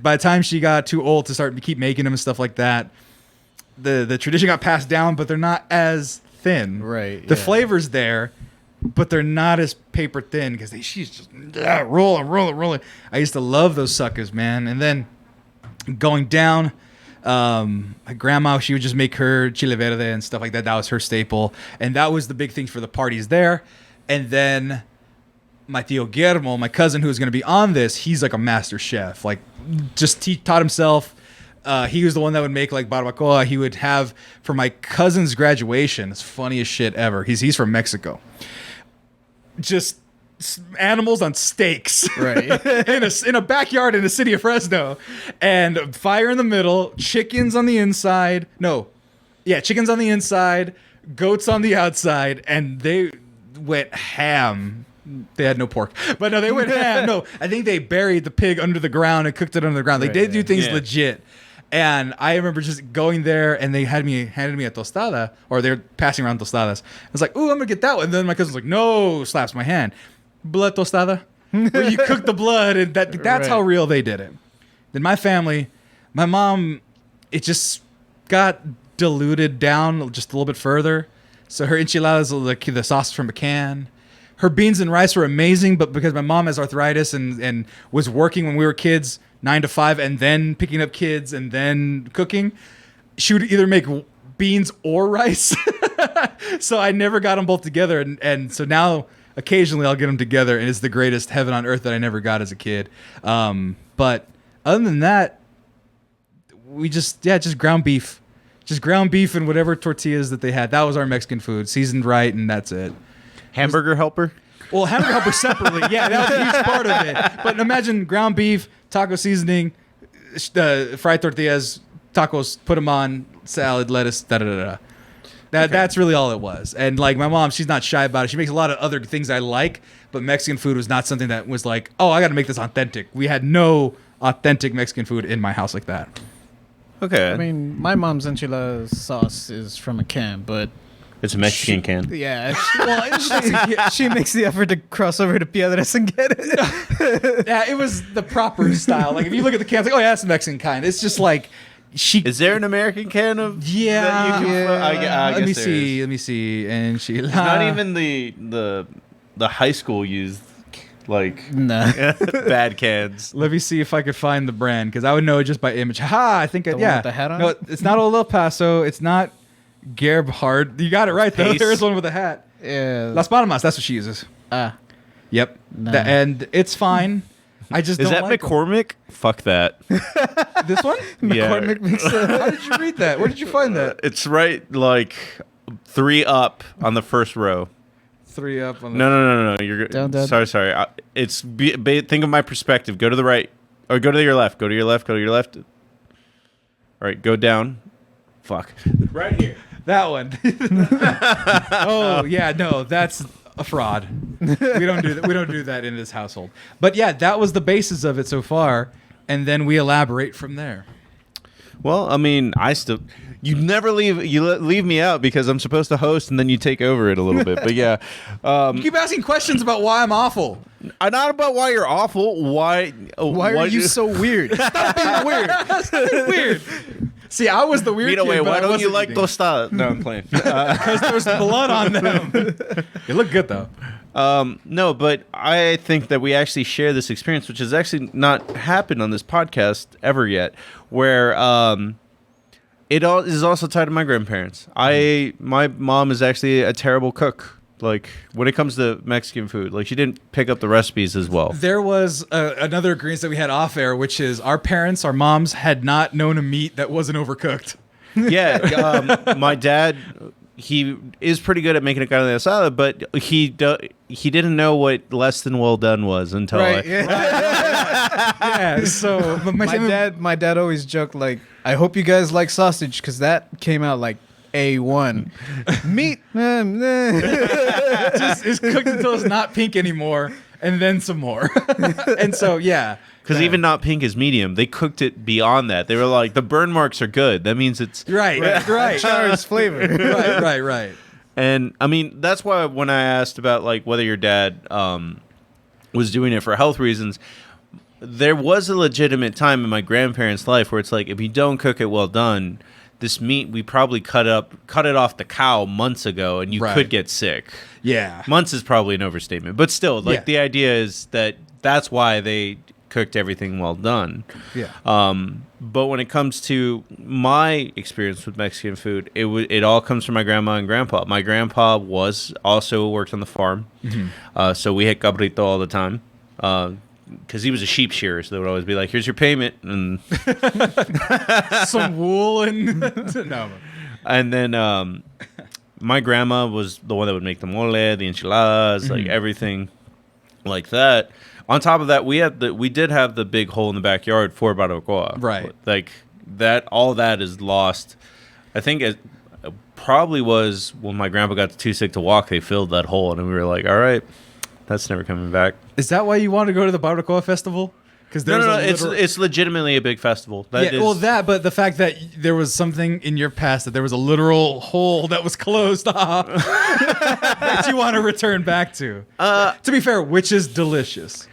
by the time she got too old to keep making them and stuff like that, the tradition got passed down. But they're not as thin. Right. The flavor's there, but they're not as paper thin because she's just rolling. I used to love those suckers, man. And then going down. My grandma, she would just make her chile verde and stuff like that. That was her staple. And that was the big thing for the parties there. And then my tío Guillermo, my cousin who was going to be on this, he's like a master chef. Like, just taught himself. He was the one that would make like barbacoa. He would have, for my cousin's graduation, it's funniest shit ever. He's from Mexico. Just animals on stakes, Right. in a backyard in the city of Fresno, and fire in the middle, chickens on the inside. Chickens on the inside, goats on the outside, and they went ham. They had no pork, but no, they went ham. No, I think they buried the pig under the ground and cooked it under the ground. They did do things legit. And I remember just going there, and they handed me a tostada, or they're passing around tostadas. I was like, "Ooh, I'm gonna get that one." And then my cousin's like, "No!" Slaps my hand. Blood tostada, where you cook the blood, and that's how real they did it. Then my family, my mom, it just got diluted down just a little bit further. So her enchiladas, the sauce from a can. Her beans and rice were amazing, but because my mom has arthritis and was working when we were kids, 9 to 5, and then picking up kids and then cooking, she would either make beans or rice. So I never got them both together, and so now occasionally I'll get them together, and it's the greatest heaven on earth that I never got as a kid. But other than that, we just ground beef. Just ground beef and whatever tortillas that they had. That was our Mexican food, seasoned right, and that's it. Hamburger helper? Well, hamburger helper separately. Yeah, that was a huge part of it. But imagine ground beef, taco seasoning, fried tortillas, tacos, put them on, salad, lettuce, da-da-da-da. That's really all it was. And like my mom, she's not shy about it. She makes a lot of other things I like, but Mexican food was not something that was like, oh, I got to make this authentic. We had no authentic Mexican food in my house like that. Okay. I mean, my mom's enchilada sauce is from a can, but it's a Mexican can. yeah, she makes the effort to cross over to Piedras and get it. Yeah, it was the proper style. Like if you look at the can, it's like, oh yeah, that's the Mexican kind. It's just like Is there an American can of? Yeah. That you can I let me guess there see. is. Let me see. Enchilada. It's not even the high school used like Nah. bad cans. Let me see if I could find the brand because I would know it just by image. Ha! I think The one yeah. with the hat on? No, it's not Old El Paso. It's not Gerhard. You got it right though. Pace. There is one with a hat. Yeah. Las Palmas. That's what she uses. Yep. Nah. And it's fine. I just Is don't that like 'em. McCormick? Fuck that. This one? McCormick makes How did you read that? Where did you find that? It's right like 3 up on the first row. 3 up on the No. You're Down, down. sorry. Think of my perspective. Go to the right or go to your left. Go to your left. Go to your left. All right, go down. Fuck. Right here. That one. Oh yeah, no, that's a fraud. We don't do that. We don't do that in this household. But yeah, that was the basis of it so far, and then we elaborate from there. Well, I mean, you never leave me out because I'm supposed to host and then you take over it a little bit. But yeah, You keep asking questions about why I'm awful. not about why you're awful. Why Why are you so weird? Stop being weird. Stop being weird. See, I was the weird Mira, kid, wait, but why I don't you wasn't like eating. tostada? No, I'm playing. Because there was blood on them. They look good though. No, but I think that we actually share this experience, which has actually not happened on this podcast ever yet, where it all is also tied to my grandparents. My mom is actually a terrible cook. Like when it comes to Mexican food, like she didn't pick up the recipes as well. There was another agreement that we had off air, which is our parents, our moms, had not known a meat that wasn't overcooked. Yeah, my dad, he is pretty good at making a carne asada, but he didn't know what less than well done was until Right. Yeah. Yeah, so but My dad always joked like, I hope you guys like sausage because that came out like A1. Meat. It's cooked until it's not pink anymore, and then some more. And so, yeah. because even not pink is medium. They cooked it beyond that. They were like, the burn marks are good. That means it's Right. Char is flavor. Right. And I mean, that's why when I asked about like whether your dad was doing it for health reasons, there was a legitimate time in my grandparents' life where it's like, if you don't cook it well done, this meat we probably cut it off the cow months ago, and you Right. could get sick. Yeah. Months is probably an overstatement, but still, like Yeah. the idea is that that's why they cooked everything well done. Yeah. But when it comes to my experience with Mexican food, it all comes from my grandma and grandpa. My grandpa also worked on the farm, so we had cabrito all the time. Because he was a sheep shearer, so they would always be like, "Here's your payment," and Some wool and no. and then my grandma was the one that would make the mole, the enchiladas, like everything like that. On top of that, we did have the big hole in the backyard for barbacoa. Right. Like that, all that is lost. I think it probably was when my grandpa got too sick to walk, they filled that hole, and we were like, all right, that's never coming back. Is that why you want to go to the barbacoa festival? Because No, it's legitimately a big festival. But the fact that there was something in your past that there was a literal hole that was closed off that you want to return back to. To be fair, which is delicious.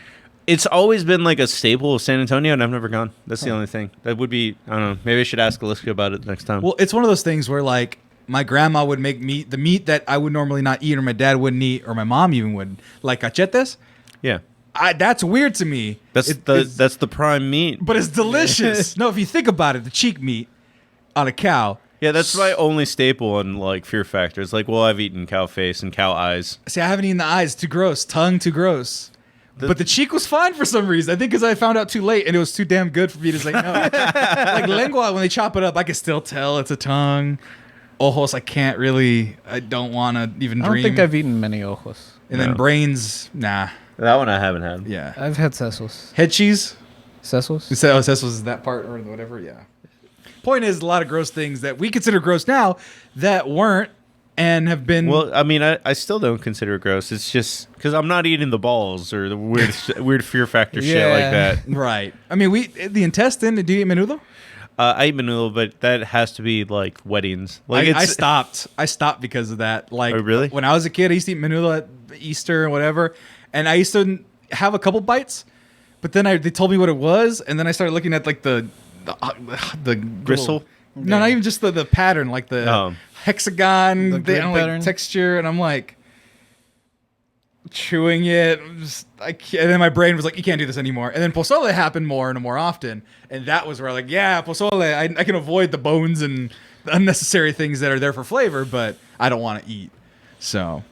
it's always been like a staple of San Antonio, and I've never gone. That's the only thing. That would be, I don't know, maybe I should ask Alicia about it next time. Well, it's one of those things where like my grandma would make the meat that I would normally not eat, or my dad wouldn't eat, or my mom even wouldn't, like cachetes. Yeah. That's weird to me. That's the prime meat. But it's delicious. No, if you think about it, the cheek meat on a cow. Yeah, that's my only staple on like Fear Factor. It's like, well, I've eaten cow face and cow eyes. See, I haven't eaten the eyes. Too gross. Tongue, too gross. But the cheek was fine for some reason. I think because I found out too late and it was too damn good for me to say no. Like lengua, when they chop it up, I can still tell it's a tongue. Ojos, I don't want to even dream. I don't think I've eaten many ojos. And then brains, nah. That one I haven't had. Yeah. I've had sesos. Head cheese? Sesos? You said, sesos is that part or whatever? Yeah. Point is, a lot of gross things that we consider gross now that weren't and have been. Well, I mean, I still don't consider it gross. It's just because I'm not eating the balls or the weird fear factor shit like that. Right. I mean, the intestine, do you eat menudo? I eat menudo, but that has to be like weddings. Like I stopped. I stopped because of that. Like, oh, really? When I was a kid, I used to eat menudo at Easter and whatever, and I used to have a couple bites, but then they told me what it was, and then I started looking at like the Gristle? No, not even just the pattern, like the hexagon, The grid pattern? like texture, and I'm like chewing it. And then my brain was like, you can't do this anymore. And then pozole happened more and more often, and that was where I pozole. I can avoid the bones and the unnecessary things that are there for flavor, but I don't want to eat. So.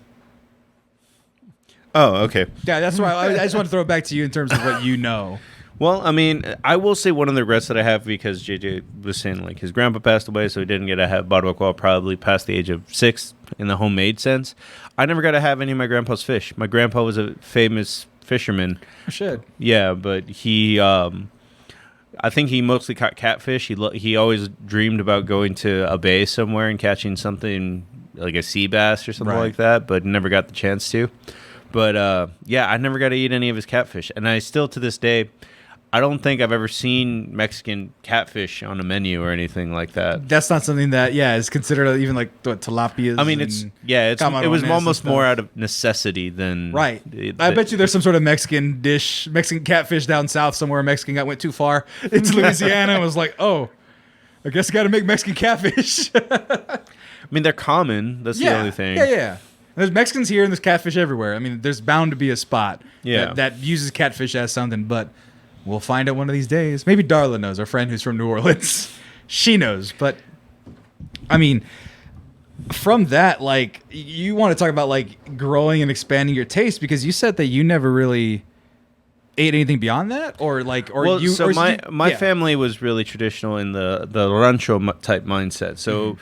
Oh, okay. Yeah, that's why I just want to throw it back to you in terms of what you know. Well, I mean, I will say one of the regrets that I have because JJ was saying like his grandpa passed away, so he didn't get to have barbacoa probably past the age of 6 in the homemade sense. I never got to have any of my grandpa's fish. My grandpa was a famous fisherman. I should. Yeah, but he, I think he mostly caught catfish. He always dreamed about going to a bay somewhere and catching something like a sea bass or something like that, but never got the chance to. But yeah, I never got to eat any of his catfish, and I still to this day. I don't think I've ever seen Mexican catfish on a menu or anything like that. That's not something that, is considered even like tilapia. I mean, it was almost more out of necessity than... Right. I bet you there's some sort of Mexican catfish down south somewhere. A Mexican guy went too far into Louisiana and was like, oh, I guess I got to make Mexican catfish. I mean, they're common. That's the only thing. Yeah. There's Mexicans here and there's catfish everywhere. I mean, there's bound to be a spot that uses catfish as something, but... We'll find out one of these days. Maybe Darla knows, our friend who's from New Orleans. She knows. But, I mean, from that, like, you want to talk about, like, growing and expanding your taste because you said that you never really ate anything beyond that? Or, like, or well, you... So or my family was really traditional in the rancho type mindset. So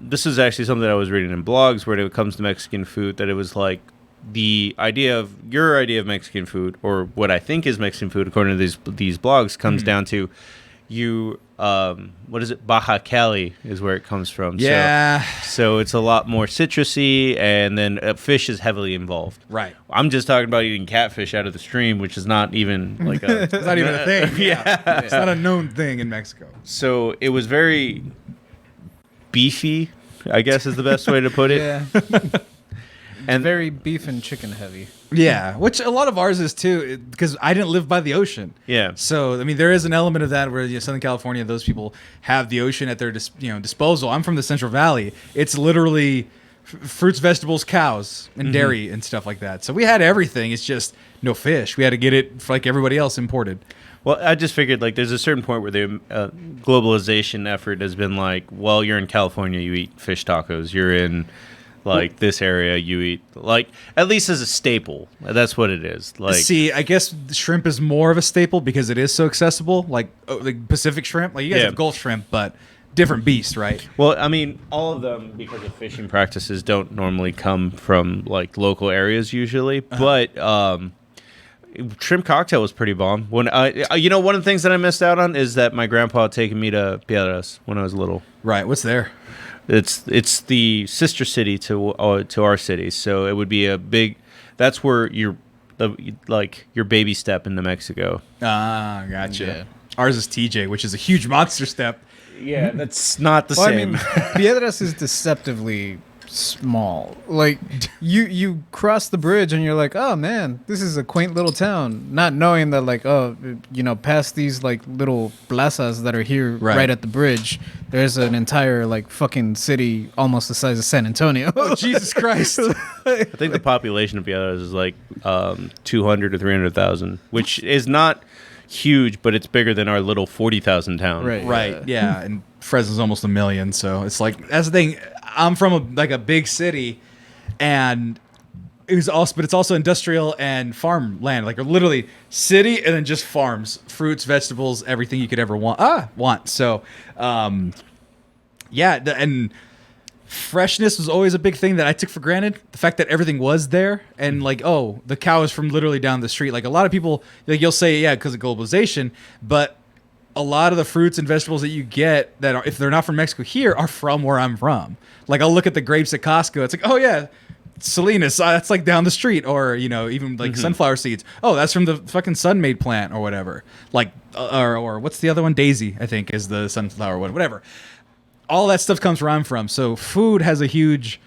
this is actually something that I was reading in blogs where it comes to Mexican food, that it was like, your idea of Mexican food, or what I think is Mexican food, according to these blogs, comes down to you. What is it? Baja Cali is where it comes from. Yeah. So it's a lot more citrusy, and then fish is heavily involved. Right. I'm just talking about eating catfish out of the stream, which is not even like a. It's not even a thing. Yeah. It's not a known thing in Mexico. So it was very beefy, I guess is the best way to put it. Yeah. And very beef and chicken heavy. Yeah, which a lot of ours is too, because I didn't live by the ocean. Yeah. So I mean, there is an element of that where Southern California, those people have the ocean at their disposal. I'm from the Central Valley. It's literally fruits, vegetables, cows, and dairy and stuff like that. So we had everything. It's just no fish. We had to get it like everybody else imported. Well, I just figured like there's a certain point where the globalization effort has been like, well, you're in California, you eat fish tacos. You're in like this area, you eat like at least as a staple. That's what it is. Like, see, I guess shrimp is more of a staple because it is so accessible. Like Pacific shrimp, like you guys have Gulf shrimp, but different beast, right? Well, I mean, all of them because of fishing practices don't normally come from like local areas usually, but shrimp cocktail was pretty bomb. When one of the things that I missed out on is that my grandpa had taken me to Piedras when I was little. Right. What's there? It's the sister city to our city, so it would be a big. That's where your baby step into Mexico. Ah, gotcha. Yeah. Ours is TJ, which is a huge monster step. Yeah, that's not the same. I mean, Piedras is deceptively small. Like you cross the bridge and you're like, oh man, this is a quaint little town, not knowing that like, past these like little plazas that are here right at the bridge, there's an entire like fucking city almost the size of San Antonio. Oh, Jesus Christ. I think the population of Piedras is like 200 to 300,000, which is not huge, but it's bigger than our little 40,000 town. Right. Yeah, and Fresno's almost 1 million, so it's like that's the thing. I'm from a big city, and but it's also industrial and farm land, like literally city and then just farms, fruits, vegetables, everything you could ever want. So, yeah, and freshness was always a big thing that I took for granted. The fact that everything was there and like, oh, the cow is from literally down the street. Like a lot of people, like you'll say, yeah, because of globalization, but a lot of the fruits and vegetables that you get that are, if they're not from Mexico here, are from where I'm from. Like I'll look at the grapes at Costco. It's like, oh yeah, Salinas, that's like down the street. Or, you know, even like sunflower seeds. Oh, that's from the fucking Sun-Made plant or whatever. Like, or what's the other one? Daisy, I think, is the sunflower one. Whatever. All that stuff comes where I'm from. So food has a huge,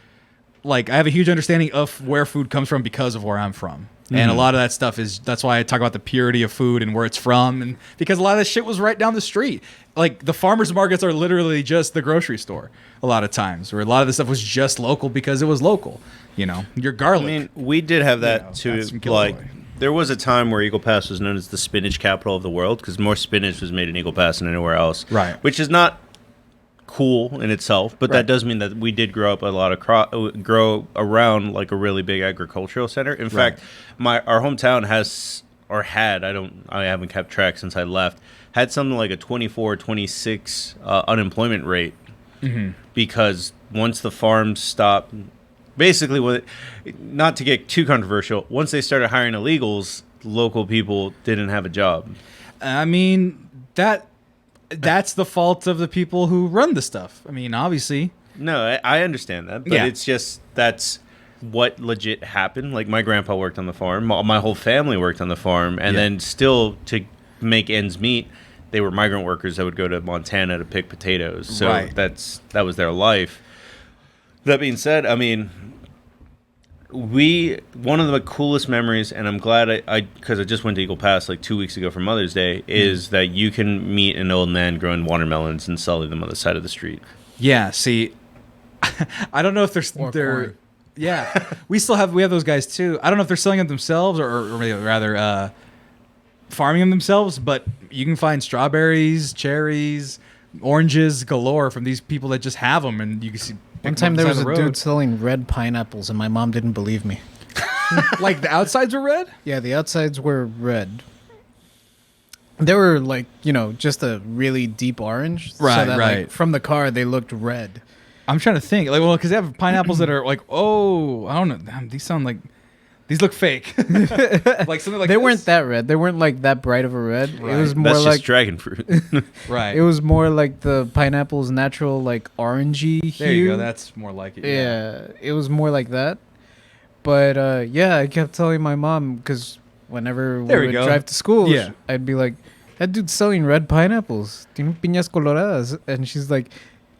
like, I have a huge understanding of where food comes from because of where I'm from. And a lot of that stuff that's why I talk about the purity of food and where it's from. And because a lot of that shit was right down the street. Like the farmers markets are literally just the grocery store a lot of times, where a lot of the stuff was just local because it was local. You know, your garlic. I mean, we did have that too. Like, there was a time where Eagle Pass was known as the spinach capital of the world because more spinach was made in Eagle Pass than anywhere else. Right. Which is not cool in itself, but that does mean that we did grow up a lot of grow around like a really big agricultural center. In fact, our hometown has or had, I haven't kept track since I left, had something like a 24, 26 unemployment rate because once the farms stopped, basically, not to get too controversial, once they started hiring illegals, local people didn't have a job. I mean, that's the fault of the people who run the stuff. I mean, obviously. No, I understand that, but it's just that's what legit happened. Like my grandpa worked on the farm, my whole family worked on the farm, and then still to make ends meet, they were migrant workers that would go to Montana to pick potatoes. So that was their life. That being said, I mean, one of the coolest memories, and I'm glad because I just went to Eagle Pass like 2 weeks ago for Mother's Day, is that you can meet an old man growing watermelons and selling them on the side of the street. Yeah, see, I don't know if they're yeah, we have those guys too. I don't know if they're selling them themselves or rather farming them themselves, but you can find strawberries, cherries, oranges galore from these people that just have them, and you can see. One time there was a dude selling red pineapples, and my mom didn't believe me. Like the outsides were red? Yeah, the outsides were red. They were like, you know, just a really deep orange. Right, so that, right. Like, from the car, they looked red. I'm trying to think. Like, well, because they have pineapples that are like, oh, I don't know. Damn, these look fake. Like something like they this. weren't that red. They weren't like that bright of a red. Right. It was more That's like just dragon fruit. Right. It was more like the pineapple's natural, like orangey hue. There you go. That's more like it. Yeah, it was more like that. But yeah, I kept telling my mom because whenever we would drive to school, I'd be like, "That dude's selling red pineapples. Tiene piñas coloradas," and she's like,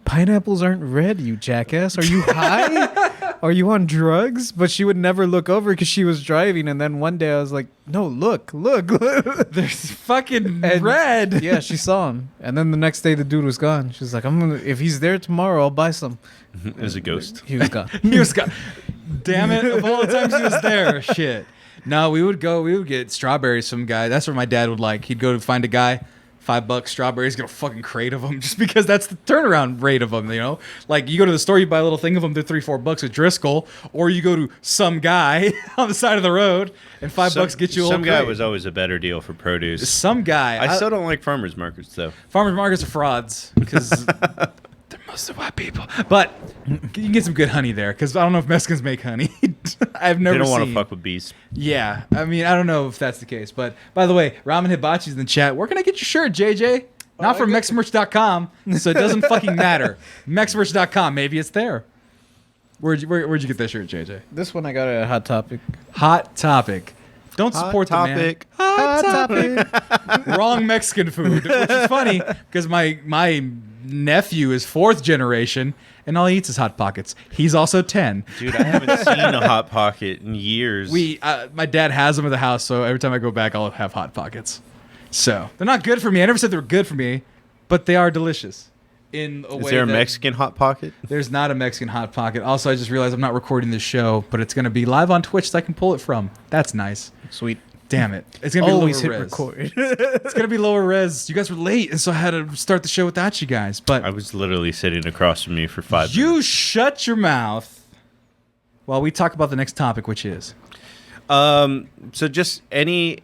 "Pineapples aren't red, you jackass. Are you high? Are you on drugs?" But she would never look over because she was driving. And then one day I was like, "No, look. There's fucking red." Yeah, she saw him. And then the next day the dude was gone. She's like, if he's there tomorrow, I'll buy some. It was a ghost. He was gone. He was gone. Damn it. Of all the times he was there. Shit. No, we would get strawberries from a guy. That's what my dad would like. He'd go to find a guy. $5 strawberries, get a fucking crate of them just because that's the turnaround rate of them, you know? Like, you go to the store, you buy a little thing of them, they're $3-4 at Driscoll, or you go to some guy on the side of the road, and $5 get you a Some whole guy crate. was always a better deal for produce. Some guy. I still don't like farmers markets, though. Farmers markets are frauds because they're mostly white people. But you can get some good honey there because I don't know if Mexicans make honey. I've never seen. They don't want to fuck with bees. Yeah. I mean, I don't know if that's the case. But by the way, Ramen Hibachi's in the chat. Where can I get your shirt, JJ? Not from MexMerch.com, so it doesn't fucking matter. MexMerch.com, maybe it's there. Where'd you get that shirt, JJ? This one I got at Hot Topic. Hot Topic. Don't support the man. Hot Topic. Wrong Mexican food, which is funny because my nephew is 4th generation and all he eats is Hot Pockets. He's also 10. Dude, I haven't seen a Hot Pocket in years. My dad has them at the house, so every time I go back, I'll have Hot Pockets. So they're not good for me. I never said they were good for me, but they are delicious. In a way. Is there a Mexican Hot Pocket? There's not a Mexican Hot Pocket. Also, I just realized I'm not recording this show, but it's going to be live on Twitch, so I can pull it from. That's nice. Sweet. Damn it. It's going to be always lower hit res. record. It's going to be lower res. You guys were late, and so I had to start the show without you guys. But I was literally sitting across from me for 5 minutes. You shut your mouth. while we talk about the next topic, which is So just any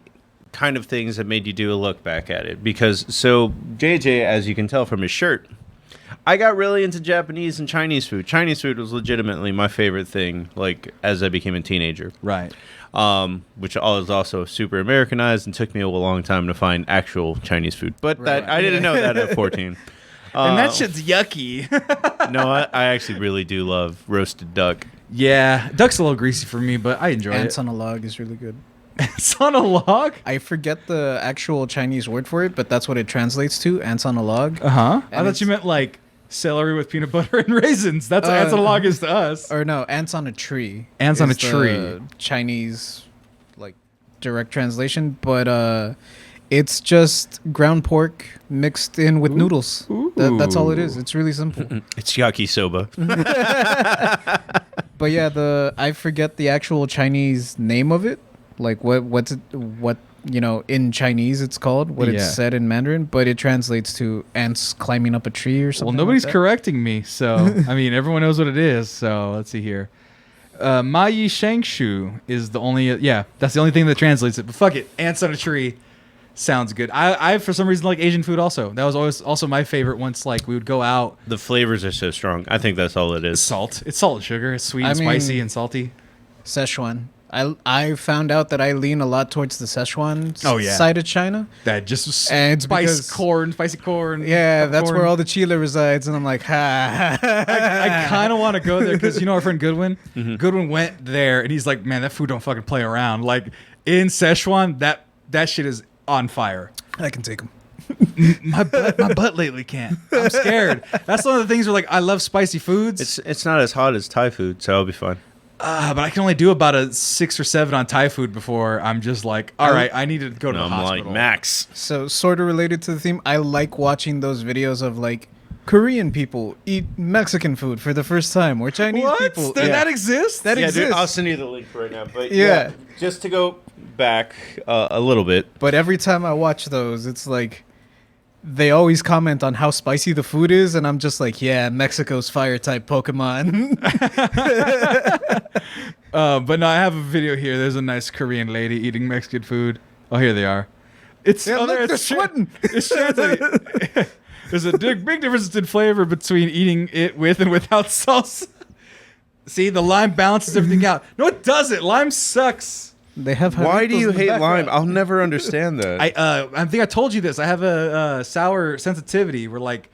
kind of things that made you do a look back at it. Because, so JJ, as you can tell from his shirt, I got really into Japanese and Chinese food. Chinese food was legitimately my favorite thing, like, as I became a teenager. right. Which was also super Americanized and took me a long time to find actual Chinese food. But that I didn't know that at 14. And that shit's yucky. No, I actually really do love roasted duck. Yeah, duck's a little greasy for me, but I enjoy Ants it. on a log is really good. Ants on a log? I forget the actual Chinese word for it, but that's what it translates to, ants on a log. Uh-huh. I And thought you meant like celery with peanut butter and raisins. That's what ants on a log is to us. Or no, ants on a tree. Ants on is a tree. the Chinese, like, direct translation, but it's just ground pork mixed in with noodles. That's all it is. It's really simple. It's yakisoba. But yeah, I forget the actual Chinese name of it, like what in Chinese it's called, what Yeah. it's said in Mandarin, but it translates to ants climbing up a tree or something. Well, nobody's like that. correcting me, so I mean, everyone knows what it is. So let's see here. Ma Yi Shang Shu is the only. That's the only thing that translates it. But fuck it, ants on a tree sounds good. I for some reason like Asian food also. That was always also my favorite. Once like we would go out. The flavors are so strong. I think that's all it is. Salt. It's salt and sugar. It's sweet and spicy and salty. Szechuan. I found out that I lean a lot towards the Szechuan side of China. That just And it's spicy because- corn. Yeah, that's popcorn. where all the chile resides, and I'm like, ha. I kind of want to go there because you know our friend Goodwin. Goodwin went there and he's like, man, that food don't fucking play around. Like in Szechuan, that shit is on fire. I can take them. My butt lately can't. I'm scared. That's one of the things where like I love spicy foods. It's not as hot as Thai food, so I'll be fine. But I can only do about a 6 or 7 on Thai food before I'm just like, all right, I need to go to the I'm hospital. like, Max. So, sort of related to the theme, I like watching those videos of like Korean people eat Mexican food for the first time, or Chinese What? people. Does that exist? That Yeah, dude, exists. I'll send you the link right now. But Yeah. just to go back a little bit. But every time I watch those, it's like they always comment on how spicy the food is, and I'm just like, yeah, Mexico's fire type Pokemon. But no, I have a video here. There's a nice Korean lady eating Mexican food. Oh, here they are. It's Yeah, look, there, they're it's sweating. It's translating. There's a big difference in flavor between eating it with and without salsa. See, the lime balances everything out. No, it doesn't. Lime sucks. They have. Why do jarritos you in the hate background. lime? I'll never understand that. I think I told you this. I have a sour sensitivity. Where like,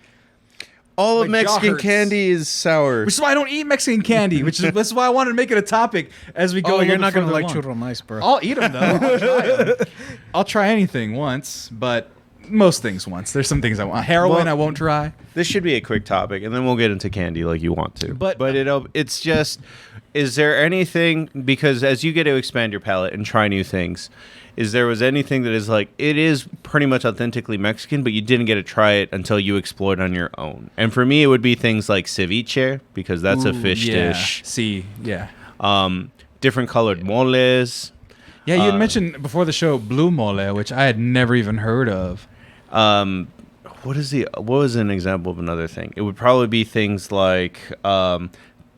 All of my jaw Mexican hurts. candy is sour. which is why I don't eat Mexican candy. This is why I wanted to make it a topic as we go. Oh, a you're little not gonna further like along. churro mice, bro. I'll eat them though. I'll try 'em. I'll try anything once, but most things once. There's some things I want. Heroin, Well- I won't try. This should be a quick topic, and then we'll get into candy like you want to. But- It's just, is there anything, because as you get to expand your palate and try new things, was anything that is like, it is pretty much authentically Mexican, but you didn't get to try it until you explored on your own? And for me, it would be things like ceviche, because that's a fish dish. See, yeah. Different colored moles. Yeah, you had mentioned before the show blue mole, which I had never even heard of. What was an example of another thing? It would probably be things like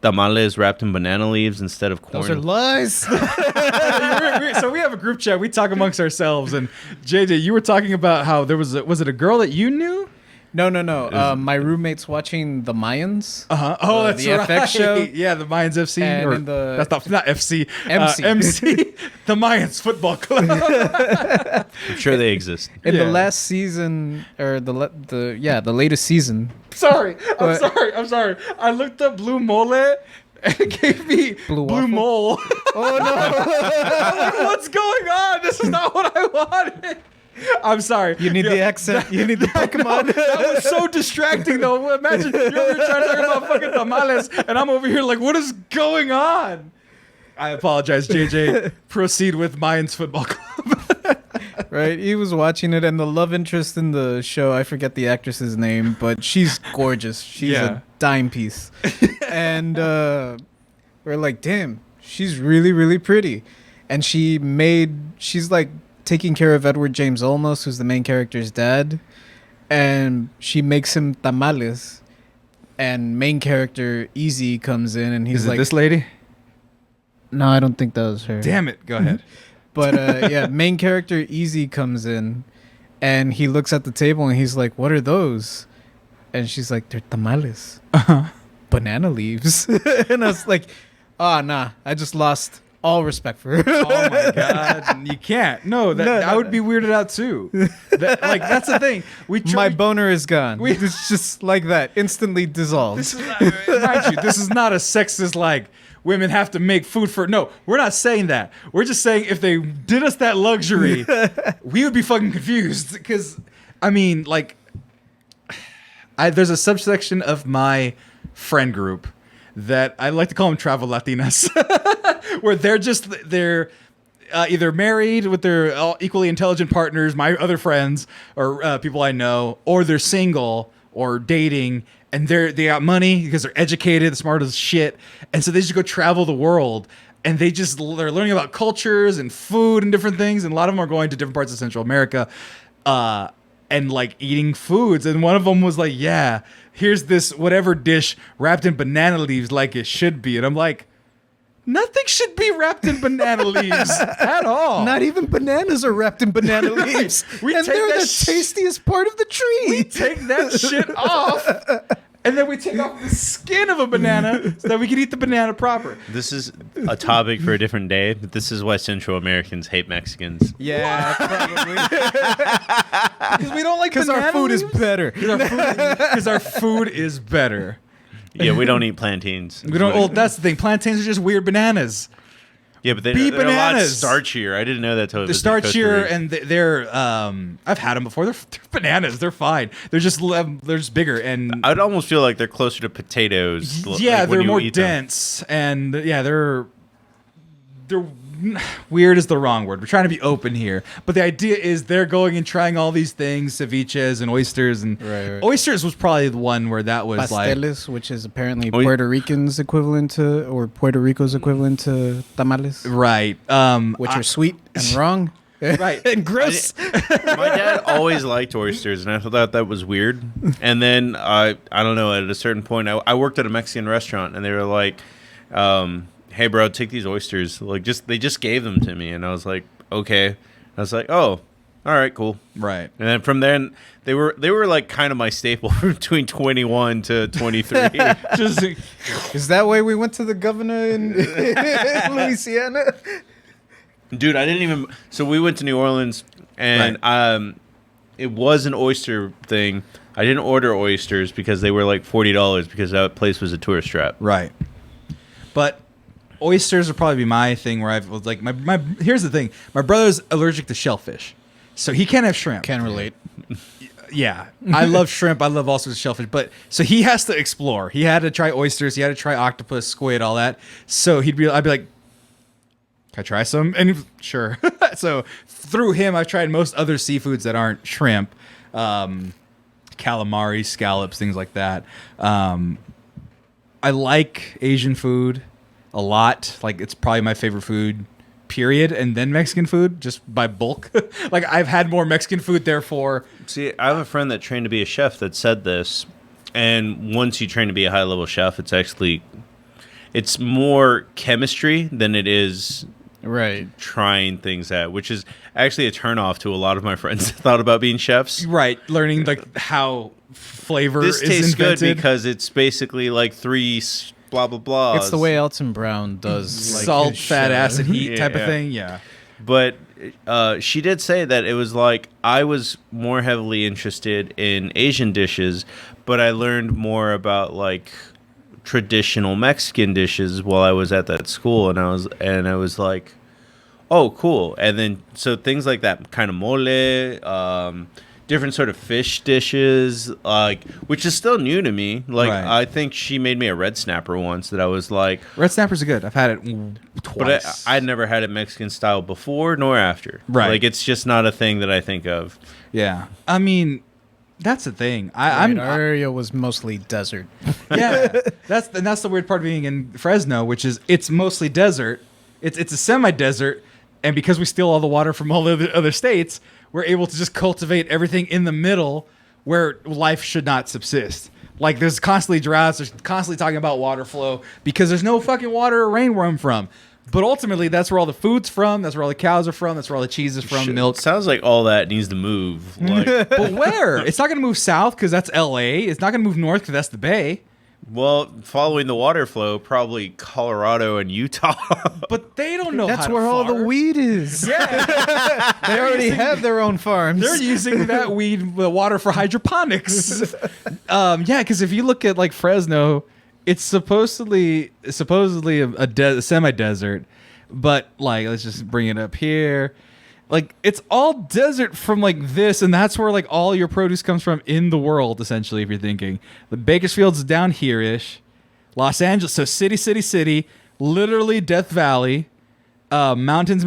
tamales wrapped in banana leaves instead of corn. Those are lies. So we have a group chat. We talk amongst ourselves. And JJ, you were talking about how there was it a girl that you knew? No. My roommate's watching the Mayans. Uh-huh. Oh, The- that's the right. FX show. Yeah, the Mayans FC. And or, in the- that's not FC. MC. MC. The Mayans Football Club. I'm sure they exist. In the Yeah. last season, or the latest season, Sorry. What? I'm sorry. I looked up blue mole and it gave me Blue blue waffle? mole. oh no, I'm like, what's going on? This is not what I wanted. I'm sorry. you need the accent, you need the Pokemon. That was so distracting, though. Imagine you're over here trying to talk about fucking tamales, and I'm over here like, what is going on? I apologize, JJ. Proceed with Mayans Football Club. Right? He was watching it, and the love interest in the show, I forget the actress's name, but she's gorgeous. She's Yeah. a dime piece. And we're like, damn, she's really, really pretty. And she's like taking care of Edward James Olmos, who's the main character's dad. And she makes him tamales. And main character Easy comes in, and he's Is it like, this lady? No, I don't think that was her. Damn it. Go ahead. But yeah, main character Easy comes in, and he looks at the table and he's like, "What are those?" And she's like, "They're tamales, banana leaves." And I was like, "Oh nah, I just lost all respect for her." Oh my god, you can't. No, I would be weirded out too. That's the thing. My boner is gone. It's just like that, instantly dissolved. This is not, mind you, this is not a sexist like women have to make food for. No, we're not saying that. We're just saying if they did us that luxury, we would be fucking confused. Because I mean, like, there's a subsection of my friend group that I like to call them travel Latinas, where they're either married with their equally intelligent partners, my other friends or people I know, or they're single or dating, and they got money because they're educated, smart as shit, and so they just go travel the world, and they're learning about cultures and food and different things, and a lot of them are going to different parts of Central America, and like eating foods, and one of them was like, yeah, here's this whatever dish wrapped in banana leaves like it should be, and I'm like, nothing should be wrapped in banana leaves at all. Not even bananas are wrapped in banana leaves. We and take they're that the tastiest part of the tree. We take that shit off, and then we take off the skin of a banana so that we can eat the banana proper. This is a topic for a different day, but this is why Central Americans hate Mexicans. Yeah, probably. Because we don't like Because our food is better. Because our food is better. Yeah, we don't eat plantains. We don't. Well, that's the thing. Plantains are just weird bananas. Yeah, but they're a lot bananas. starchier. I didn't know that till I They're visited Costa starchier, Rica. and they're. I've had them before. They're bananas. They're fine. They're just bigger, and I'd almost feel like they're closer to potatoes. yeah, like when they're you more eat them. dense, and yeah, they're weird is the wrong word. We're trying to be open here, but the idea is they're going and trying all these things, ceviches and oysters, and Right. oysters was probably the one where that was Pasteles, which is apparently Oh, yeah. Puerto Rico's equivalent to tamales, right, which are sweet and wrong. right. And gross. My dad always liked oysters, and I thought that was weird. And then I don't know. At a certain point, I worked at a Mexican restaurant, and they were like, "Hey, bro, take these oysters." Like, they just gave them to me, and I was like, "Okay." I was like, "Oh, all right, cool." Right. And then from then, they were like kind of my staple between 21 to 23. Just Is that why we went to the governor in Louisiana? Dude, I didn't even. So we went to New Orleans, and it was an oyster thing. I didn't order oysters because they were like $40 because that place was a tourist trap. right. But oysters would probably be my thing where I was like, my here's the thing. My brother's allergic to shellfish, so he can't have shrimp. Can relate. Yeah, I love shrimp. I love all sorts of shellfish, but so he has to explore. He had to try oysters. He had to try octopus, squid, all that. So I'd be like, "Can I try some?" And he'd, sure. So through him, I've tried most other seafoods that aren't shrimp, calamari, scallops, things like that. I like Asian food a lot. Like, it's probably my favorite food, period. And then Mexican food, just by bulk. Like, I've had more Mexican food, therefore. See, I have a friend that trained to be a chef that said this, and once you train to be a high-level chef, it's more chemistry than it is Right. trying things out, which is actually a turnoff to a lot of my friends that thought about being chefs. Right, learning like how flavor This is tastes invented. good because it's basically like blah blah blah. It's the way Elton Brown does like salt, his fat, show. acid, heat Yeah, type of yeah. thing. Yeah. But she did say that it was like I was more heavily interested in Asian dishes, but I learned more about like traditional Mexican dishes while I was at that school, and I was like, oh, cool. And then so things like that, kind of mole, different sort of fish dishes, like, which is still new to me. Like, Right. I think she made me a red snapper once that I was like, Red snappers are good. I've had it but twice. I'd never had it Mexican style before nor after. Right. Like, it's just not a thing that I think of. Yeah. I mean, that's the thing. Right, our area was mostly desert. Yeah. That's the weird part of being in Fresno, which is it's mostly desert. It's a semi-desert, and because we steal all the water from all the other states, we're able to just cultivate everything in the middle where life should not subsist. Like, there's constantly droughts. There's constantly talking about water flow because there's no fucking water or rain where I'm from. But ultimately, that's where all the food's from. That's where all the cows are from. That's where all the cheese is from. Milk. Sounds like all that needs to move. Like, But where? It's not going to move south because that's L.A. It's not going to move north because that's the Bay. well, following the water flow, probably Colorado and Utah. But they don't know. That's how to where all the farm. weed is. Yeah, They already have their own farms. they're using that weed, the water for hydroponics. Yeah, because if you look at like Fresno, it's supposedly a semi-desert, but like let's just bring it up here. Like it's all desert from like this, and that's where like all your produce comes from in the world, essentially. If you're thinking the Bakersfield's down here-ish, Los Angeles, so city, literally Death Valley, mountains,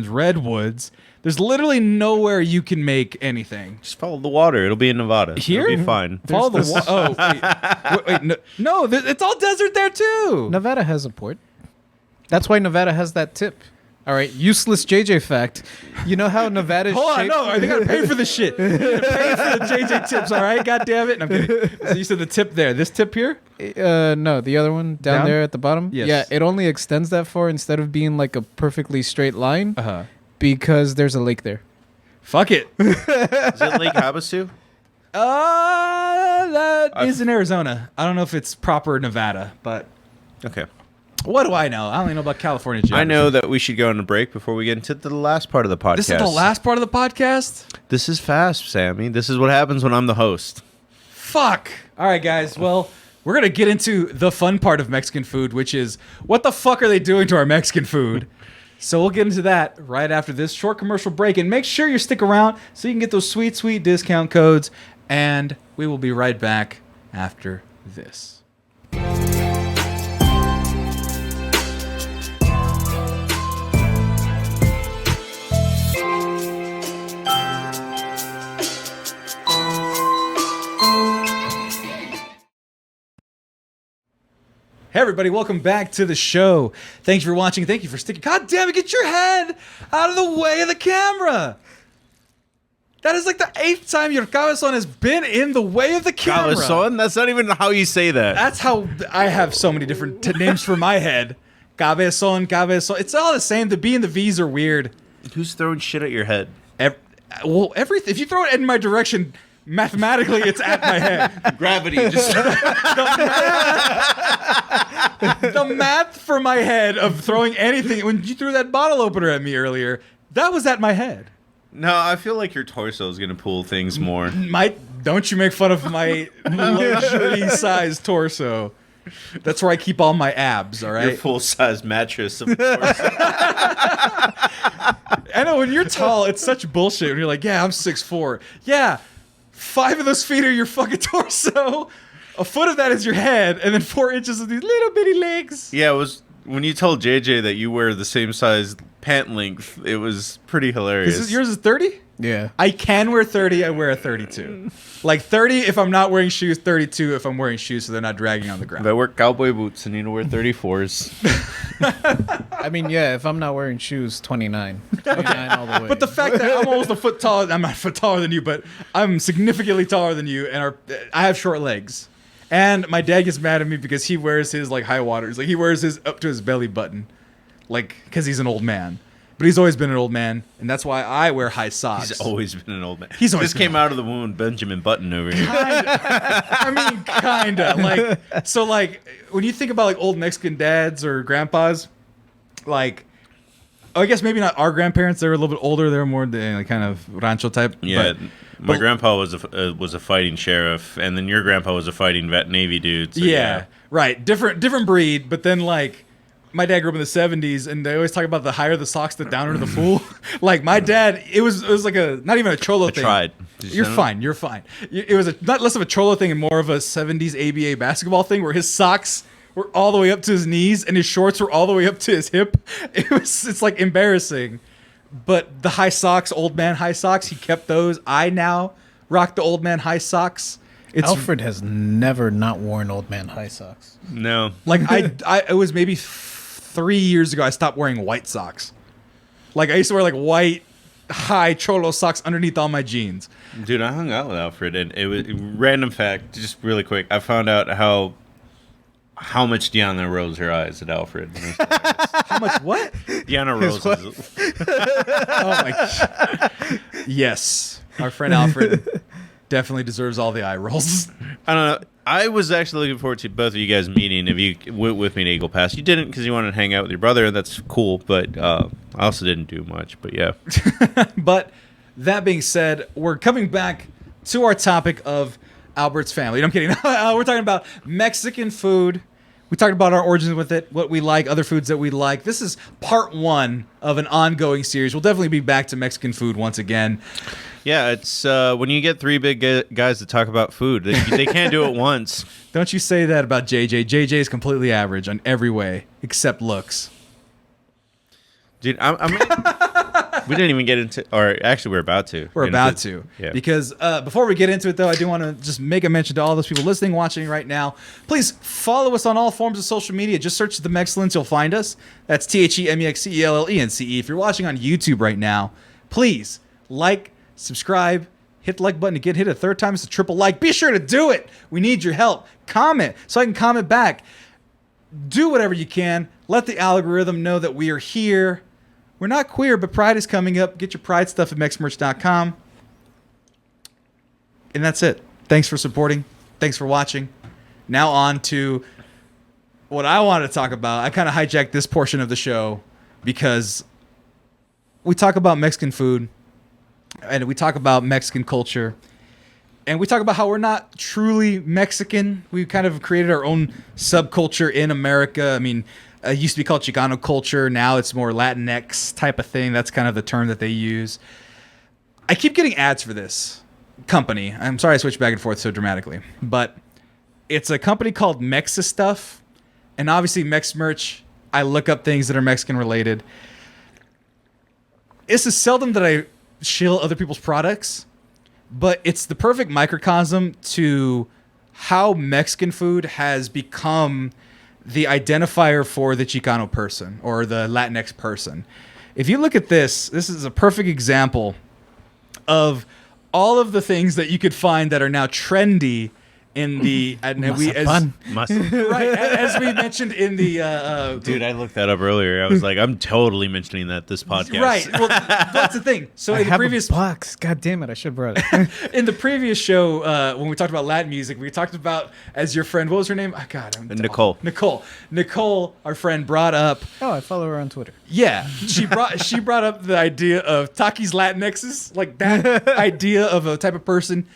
redwoods. There's literally nowhere you can make anything. Just follow the water. It'll be in Nevada. Here? It'll be fine. Follow the water. Oh, wait, no, it's all desert there too. Nevada has a port. That's why Nevada has that tip. All right, useless JJ fact. You know how Nevada's Hold on, shaped? no, they gotta pay for the shit. They gotta pay for the JJ tips, all right? God damn it. No, I'm kidding. So you said the tip there. This tip here? No, the other one down Down? there at the bottom. Yes. Yeah, it only extends that far instead of being like a perfectly straight line Uh-huh. because there's a lake there. Fuck it. Is it Lake Havasu? That is in Arizona. I don't know if it's proper Nevada, but Okay. what do I know? I only know about California geography. I know that we should go on a break before we get into the last part of the podcast. This is the last part of the podcast? This is fast, Sammy. This is what happens when I'm the host. Fuck. All right, guys. Well, we're going to get into the fun part of Mexican food, which is what the fuck are they doing to our Mexican food? So we'll get into that right after this short commercial break. And make sure you stick around so you can get those sweet, sweet discount codes. And we will be right back after this. Hey everybody, welcome back to the show. Thanks for watching. Thank you for sticking. God damn it, get your head out of the way of the camera. That is like the 8th time your cabezon has been in the way of the camera. Cabezon? That's not even how you say that. That's how I have so many different names for my head. Cabezon. It's all the same. The B and the V's are weird. Who's throwing shit at your head? Everything. If you throw it in my direction, mathematically, it's at my head. Gravity. Just The math for my head of throwing anything, when you threw that bottle opener at me earlier, that was at my head. No, I feel like your torso is going to pull things more. Don't you make fun of my luxury-sized torso. That's where I keep all my abs, all right? Your full-size mattress of a torso. I know, when you're tall, it's such bullshit. When you're like, yeah, I'm 6'4". Yeah, 5 of those feet are your fucking torso. A foot of that is your head, and then 4 inches of these little bitty legs. Yeah, it was when you told JJ that you wear the same size pant length, it was pretty hilarious. Yours is 30? Yeah. I can wear 30. I wear a 32. Like 30 if I'm not wearing shoes, 32 if I'm wearing shoes so they're not dragging on the ground. If I wear cowboy boots, I need to wear 34s. I mean, yeah, if I'm not wearing shoes, 29. 29 all the way. But the fact that I'm almost a foot taller, I'm not a foot taller than you, but I'm significantly taller than you, and I have short legs. And my dad gets mad at me because he wears his like high waters. Like he wears his up to his belly button. Like, because he's an old man. But he's always been an old man, and that's why I wear high socks. He's always been an old man. He's always This came out of the womb, Benjamin Button over here. Kinda. Like, so like, when you think about like old Mexican dads or grandpas, like, I guess maybe not our grandparents. They were a little bit older. They were more the like, kind of rancho type. Yeah, but my grandpa was a fighting sheriff, and then your grandpa was a fighting vet Navy dude. So yeah, right. Different breed. But then like, my dad grew up in the 70s, and they always talk about the higher the socks, the downer the fool. Like my dad, it was like a not even a cholo thing. tried. You're fine. You're fine. It was not less of a cholo thing and more of a 70s ABA basketball thing where his socks were all the way up to his knees and his shorts were all the way up to his hip. It's like embarrassing. But the high socks, old man high socks, he kept those. I now rock the old man high socks. Alfred has never not worn old man high socks. No. Like it was maybe 3 years ago I stopped wearing white socks. Like I used to wear like white high cholo socks underneath all my jeans. Dude, I hung out with Alfred, and it was random fact, just really quick. I found out how how much Deanna rolls her eyes at Alfred. How much what? Deanna rolls Oh my. Yes, our friend Alfred definitely deserves all the eye rolls. I don't know. I was actually looking forward to both of you guys meeting if you went with me to Eagle Pass. You didn't because you wanted to hang out with your brother, and that's cool. But I also didn't do much. But yeah. But that being said, we're coming back to our topic of Albert's family. No, I'm kidding. We're talking about Mexican food. We talked about our origins with it, what we like, other foods that we like. This is part 1 of an ongoing series. We'll definitely be back to Mexican food once again. Yeah, it's when you get 3 big guys to talk about food, they can't do it once. Don't you say that about JJ. JJ is completely average on every way except looks. Dude, we didn't even get into, or actually we're about to. We're about to. Yeah. Because before we get into it, though, I do want to just make a mention to all those people listening, watching right now. Please follow us on all forms of social media. Just search The Mexcellence, you'll find us. That's TheMexcellence. If you're watching on YouTube right now, please like, subscribe, hit the like button. Again, hit it a third time. It's a triple like. Be sure to do it. We need your help. Comment so I can comment back. Do whatever you can. Let the algorithm know that we are here. We're not queer, but Pride is coming up. Get your Pride stuff at mexmerch.com. And that's it. Thanks for supporting. Thanks for watching. Now on to what I wanted to talk about. I kind of hijacked this portion of the show because we talk about Mexican food and we talk about Mexican culture. And we talk about how we're not truly Mexican. We kind of created our own subculture in America. I mean, it used to be called Chicano culture. Now it's more Latinx type of thing. That's kind of the term that they use. I keep getting ads for this company. I'm sorry I switched back and forth so dramatically. But it's a company called Mexistuff. And obviously Mex Merch, I look up things that are Mexican related. This is seldom that I shill other people's products. But it's the perfect microcosm to how Mexican food has become the identifier for the Chicano person or the Latinx person. If you look at this is a perfect example of all of the things that you could find that are now trendy in the right, as we mentioned in the dude, I looked that up earlier. I was like, I'm totally mentioning that this podcast. Right. Well, that's the thing. So in the previous box, god damn it, I should have brought it. In the previous show, when we talked about Latin music, we talked about, as your friend, what was her name? Oh, God, Nicole. Nicole, our friend, brought up. Oh, I follow her on Twitter. Yeah, she brought up the idea of Takis Latinxes, like that idea of a type of person.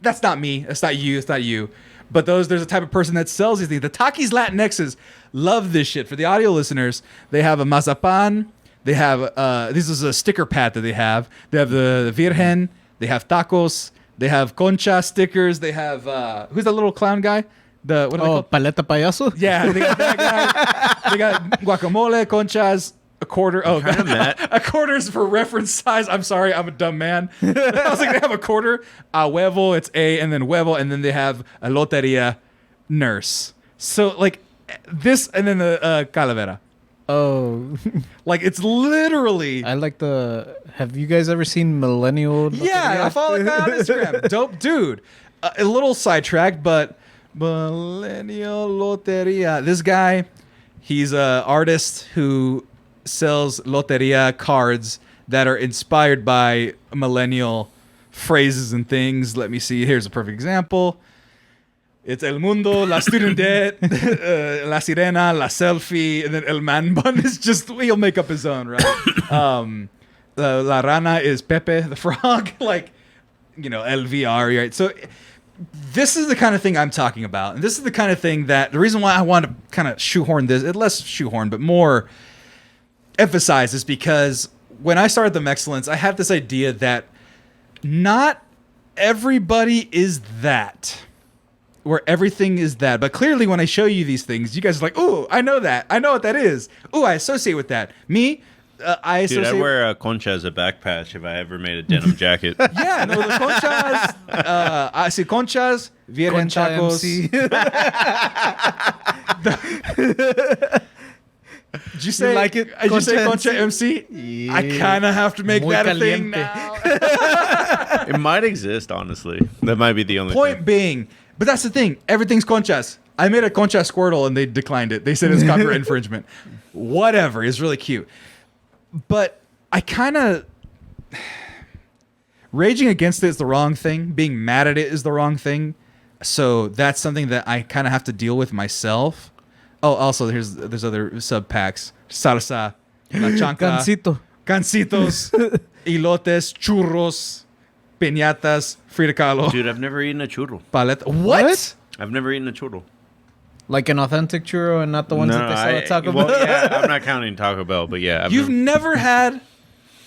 That's not me. That's not you. It's not you. But there's a type of person that sells these things. The Takis Latinxes love this shit. For the audio listeners, they have a mazapan. They have this is a sticker pad that they have. They have the Virgen. They have tacos. They have concha stickers. They have who's that little clown guy? The what are they called? Paleta payaso. Yeah, they got that guy. They got guacamole, conchas. A quarter. Oh, a quarter is for reference size. I'm sorry, I'm a dumb man. I was like, they have a quarter. Huevo, it's A, and then huevo, and then they have a loteria nurse. So like this, and then the calavera. Oh, like it's literally. I like the. Have you guys ever seen Millennial? Yeah, I follow that guy on Instagram. Dope dude. A little sidetracked, but Millennial Loteria. This guy, he's an artist who sells loteria cards that are inspired by millennial phrases and things. Let me see. Here's a perfect example. It's El Mundo, La Student Debt, La Sirena, La Selfie, and then El Man Bun is just, he'll make up his own, right? La Rana is Pepe the Frog, like, you know, LVR, right? So this is the kind of thing I'm talking about. And this is the kind of thing that, the reason why I want to kind of shoehorn this, less shoehorn, but more emphasize is because when I started the Mexcellence, I had this idea that not everybody is that, where everything is that. But clearly when I show you these things, you guys are like, ooh, I know that. I know what that is. Ooh, I associate with that. Me, I associate... Dude, I'd wear a concha as a back patch if I ever made a denim jacket. Yeah, no, the conchas, I see conchas, Virgen tacos. Did you say, like it? Did you say Concha MC? Yeah. I kind of have to make Muy that caliente. a thing now. It might exist, honestly. That might be the only Point thing. being, but that's the thing. Everything's conchas. I made a concha squirtle and they declined it. They said it's copyright infringement. Whatever. It's really cute. But I kind of... Raging against it is the wrong thing. Being mad at it is the wrong thing. So that's something that I kind of have to deal with myself. Oh, also, there's other sub-packs. Salsa, la chancla, gancitos, elotes, churros, piñatas, frita kahlo, Dude, I've never eaten a churro. paleta. What? I've never eaten a churro. Like an authentic churro and not the ones that they sell at Taco Bell? Well, yeah, I'm not counting Taco Bell, but yeah. You've never had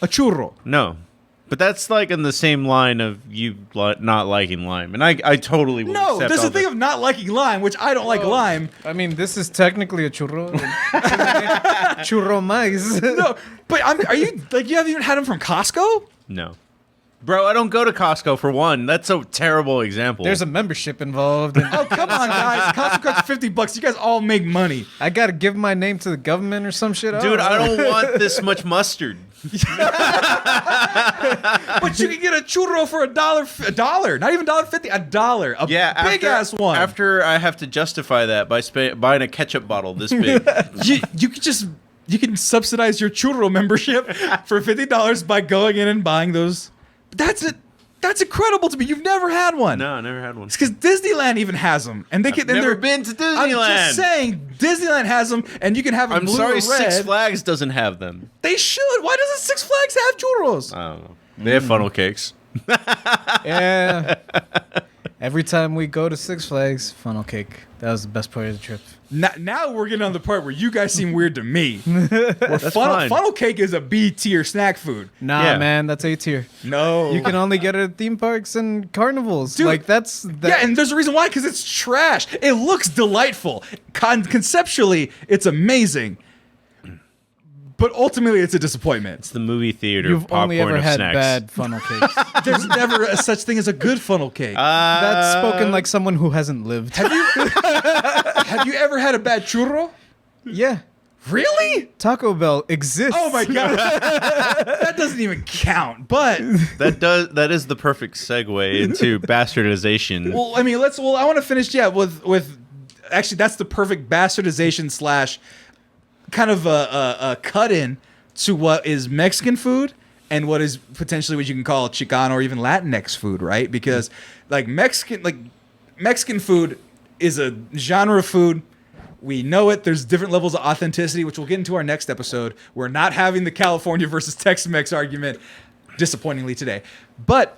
a churro. No. But that's like in the same line of you not liking lime. And I totally will No, accept there's all a thing of not liking lime, which I don't like lime. I mean, this is technically a churro. Churro mais. No, but are you like you haven't even had them from Costco? No. Bro, I don't go to Costco for one. That's a terrible example. There's a membership involved. And Oh, come on, guys. Costco costs $50. You guys all make money. I got to give my name to the government or some shit. Dude, Oh. I don't want this much mustard. But you can get a churro for $1, not even $1.50, $1, a big ass one. After I have to justify that by buying a ketchup bottle this big. you can subsidize your churro membership for $50 by going in and buying those. That's it. That's incredible to me. You've never had one. No, I never had one. It's because Disneyland even has them, and they can. I've never been to Disneyland. I'm just saying, Disneyland has them, and you can have them. I'm blue sorry, or red. Six Flags doesn't have them. They should. Why doesn't Six Flags have churros? I don't know. They have funnel cakes. Yeah. Every time we go to Six Flags, funnel cake. That was the best part of the trip. Now we're getting on the part where you guys seem weird to me. Where fine. funnel cake is a B tier snack food. Nah, Yeah. man, that's A tier. No, You can only get it at theme parks and carnivals. Dude, like that's Yeah, and there's a reason why, because it's trash. It looks delightful. Conceptually, it's amazing. But ultimately, it's a disappointment. It's the movie theater you've popcorn only ever of had snacks. bad funnel cakes. There's never a such thing as a good funnel cake. That's spoken like someone who hasn't lived. Have you ever had a bad churro? Yeah. Really? Taco Bell exists. Oh my god, that doesn't even count. But That is the perfect segue into bastardization. well, I mean, I want to finish. Yeah, with actually, that's the perfect bastardization slash kind of a cut in to what is Mexican food and what is potentially what you can call Chicano or even Latinx food, right? Because like Mexican food is a genre of food. We know it. There's different levels of authenticity, which we'll get into our next episode. We're not having the California versus Tex-Mex argument, disappointingly today. But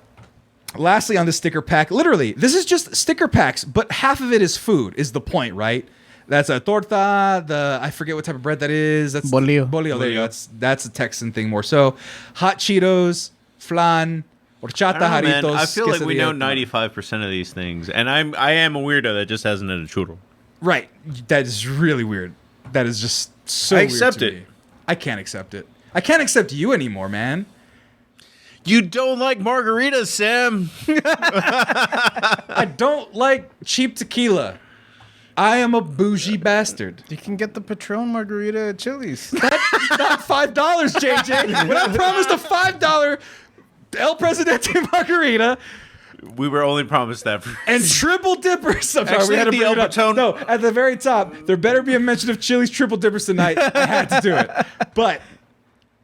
lastly, on the sticker pack, literally, this is just sticker packs, but half of it is food, is the point, right? That's a torta. I forget what type of bread that is. That's Bolillo. Bolillo. There you go. That's a Texan thing more. So, hot Cheetos, flan, horchata, I don't know, jarritos. man. I feel like we know quesadilla. 95% of these things, and I am a weirdo that just hasn't had a churro. Right. That is really weird. That is just so I weird accept to it. me. I can't accept it. I can't accept you anymore, man. You don't like margaritas, Sam. I don't like cheap tequila. I am a bougie bastard. You can get the Patron margarita at Chili's. That's not $5, JJ. When I promised a $5 El Presidente margarita We were only promised that. and triple dippers. I'm sorry, Actually, we had to the bring it El up. Patron- No, at the very top, there better be a mention of Chili's triple dippers tonight. I had to do it. But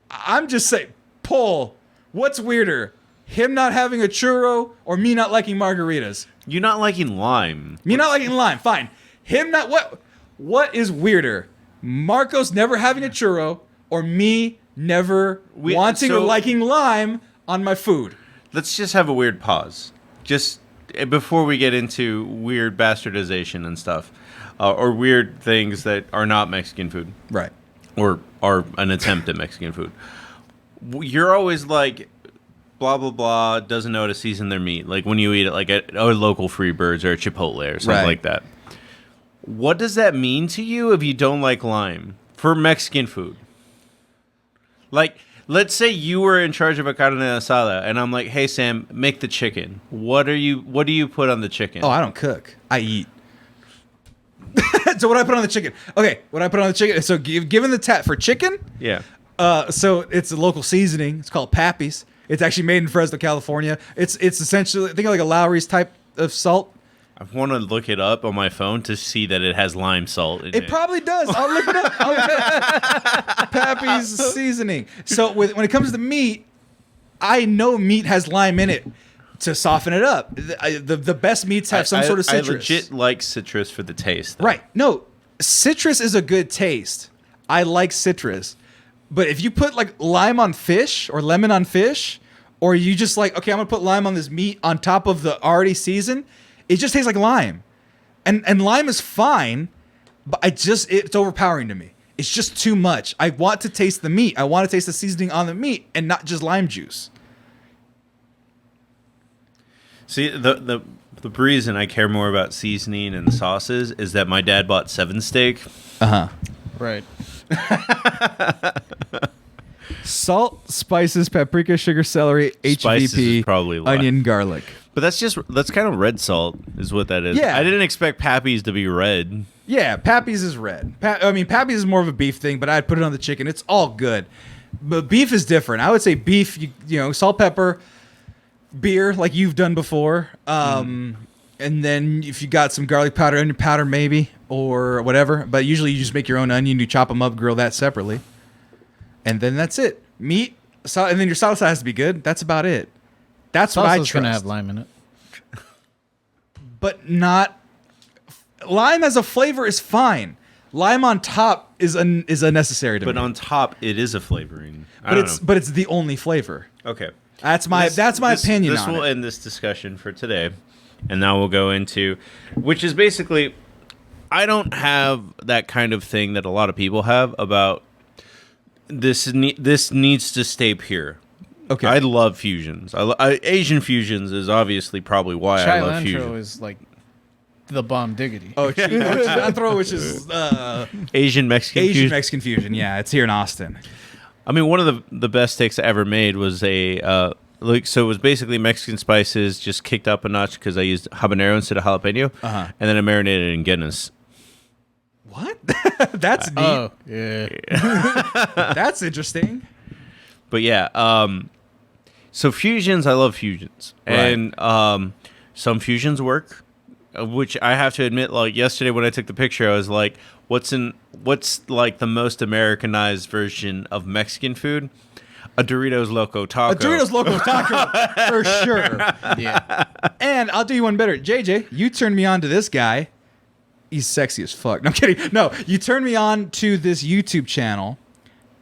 I'm just saying, Paul, what's weirder? Him not having a churro or me not liking margaritas? You not liking lime. Me not liking lime, fine. Him not what is weirder? Marcos never having a churro or me never wanting or so- liking lime on my food? Let's just have a weird pause. Just before we get into weird bastardization and stuff, or weird things that are not Mexican food, Right. or are an attempt at Mexican food. You're always like, blah, blah, blah, doesn't know how to season their meat. Like when you eat it like at a local Freebirds or a Chipotle or something Right. like that. What does that mean to you if you don't like lime for Mexican food? Like, let's say you were in charge of a carne asada, and I'm like, "Hey Sam, make the chicken. What do you put on the chicken?" Oh, I don't cook. I eat. So what I put on the chicken? Okay, what I put on the chicken. So given the for chicken, Yeah. so it's a local seasoning. It's called Pappy's. It's actually made in Fresno, California. It's essentially think of like a Lowry's type of salt. I want to look it up on my phone to see that it has lime salt in it. It probably does. I'll look it up. Pappy's seasoning. So when it comes to meat, I know meat has lime in it to soften it up. The best meats have some sort of citrus. I legit like citrus for the taste. Though. Right. No, citrus is a good taste. I like citrus. But if you put like lime on fish or lemon on fish, or you just like, okay, I'm going to put lime on this meat on top of the already seasoned, it just tastes like lime. And lime is fine, but it's overpowering to me. It's just too much. I want to taste the meat. I want to taste the seasoning on the meat and not just lime juice. See, the reason I care more about seasoning and sauces is that my dad bought 7 steak. Right. Salt, spices, paprika, sugar, celery, Spices HVP, is probably less. onion, garlic. But that's kind of red salt is what that is. Yeah. I didn't expect Pappy's to be red. Yeah, Pappy's is red. Pappy's is more of a beef thing, but I'd put it on the chicken. It's all good. But beef is different. I would say beef, you know, salt, pepper, beer, like you've done before. And then if you got some garlic powder, onion powder maybe, or whatever. But usually you just make your own onion, you chop them up, grill that separately. And then that's it. Meat, and then your salsa has to be good. That's about it. That's what I trust. Salsa's gonna have lime in it. But not... Lime as a flavor is fine. Lime on top is unnecessary to me. But on top, it is a flavoring. But it's the only flavor. Okay. That's my opinion This on will it. end this discussion for today. And now we'll go into... Which is basically... I don't have that kind of thing that a lot of people have about... This needs to stay pure. Okay. I love fusions. Asian fusions is obviously probably why I love Cilantro fusion. is like the bomb diggity. Oh, cilantro, which is Asian Mexican Asian fusion. Mexican fusion. Yeah, it's here in Austin. I mean, one of the best steaks I ever made was so it was basically Mexican spices just kicked up a notch because I used habanero instead of jalapeno, and then I marinated it in Guinness. What? That's neat. Oh, yeah. That's interesting. But yeah, so fusions, I love fusions, and some fusions work, which I have to admit. Like yesterday when I took the picture, I was like, "What's like the most Americanized version of Mexican food?" A Doritos Loco Taco. A Doritos Loco Taco, for sure. Yeah. And I'll do you one better. JJ, you turned me on to this guy. He's sexy as fuck. No, I'm kidding. No, you turned me on to this YouTube channel.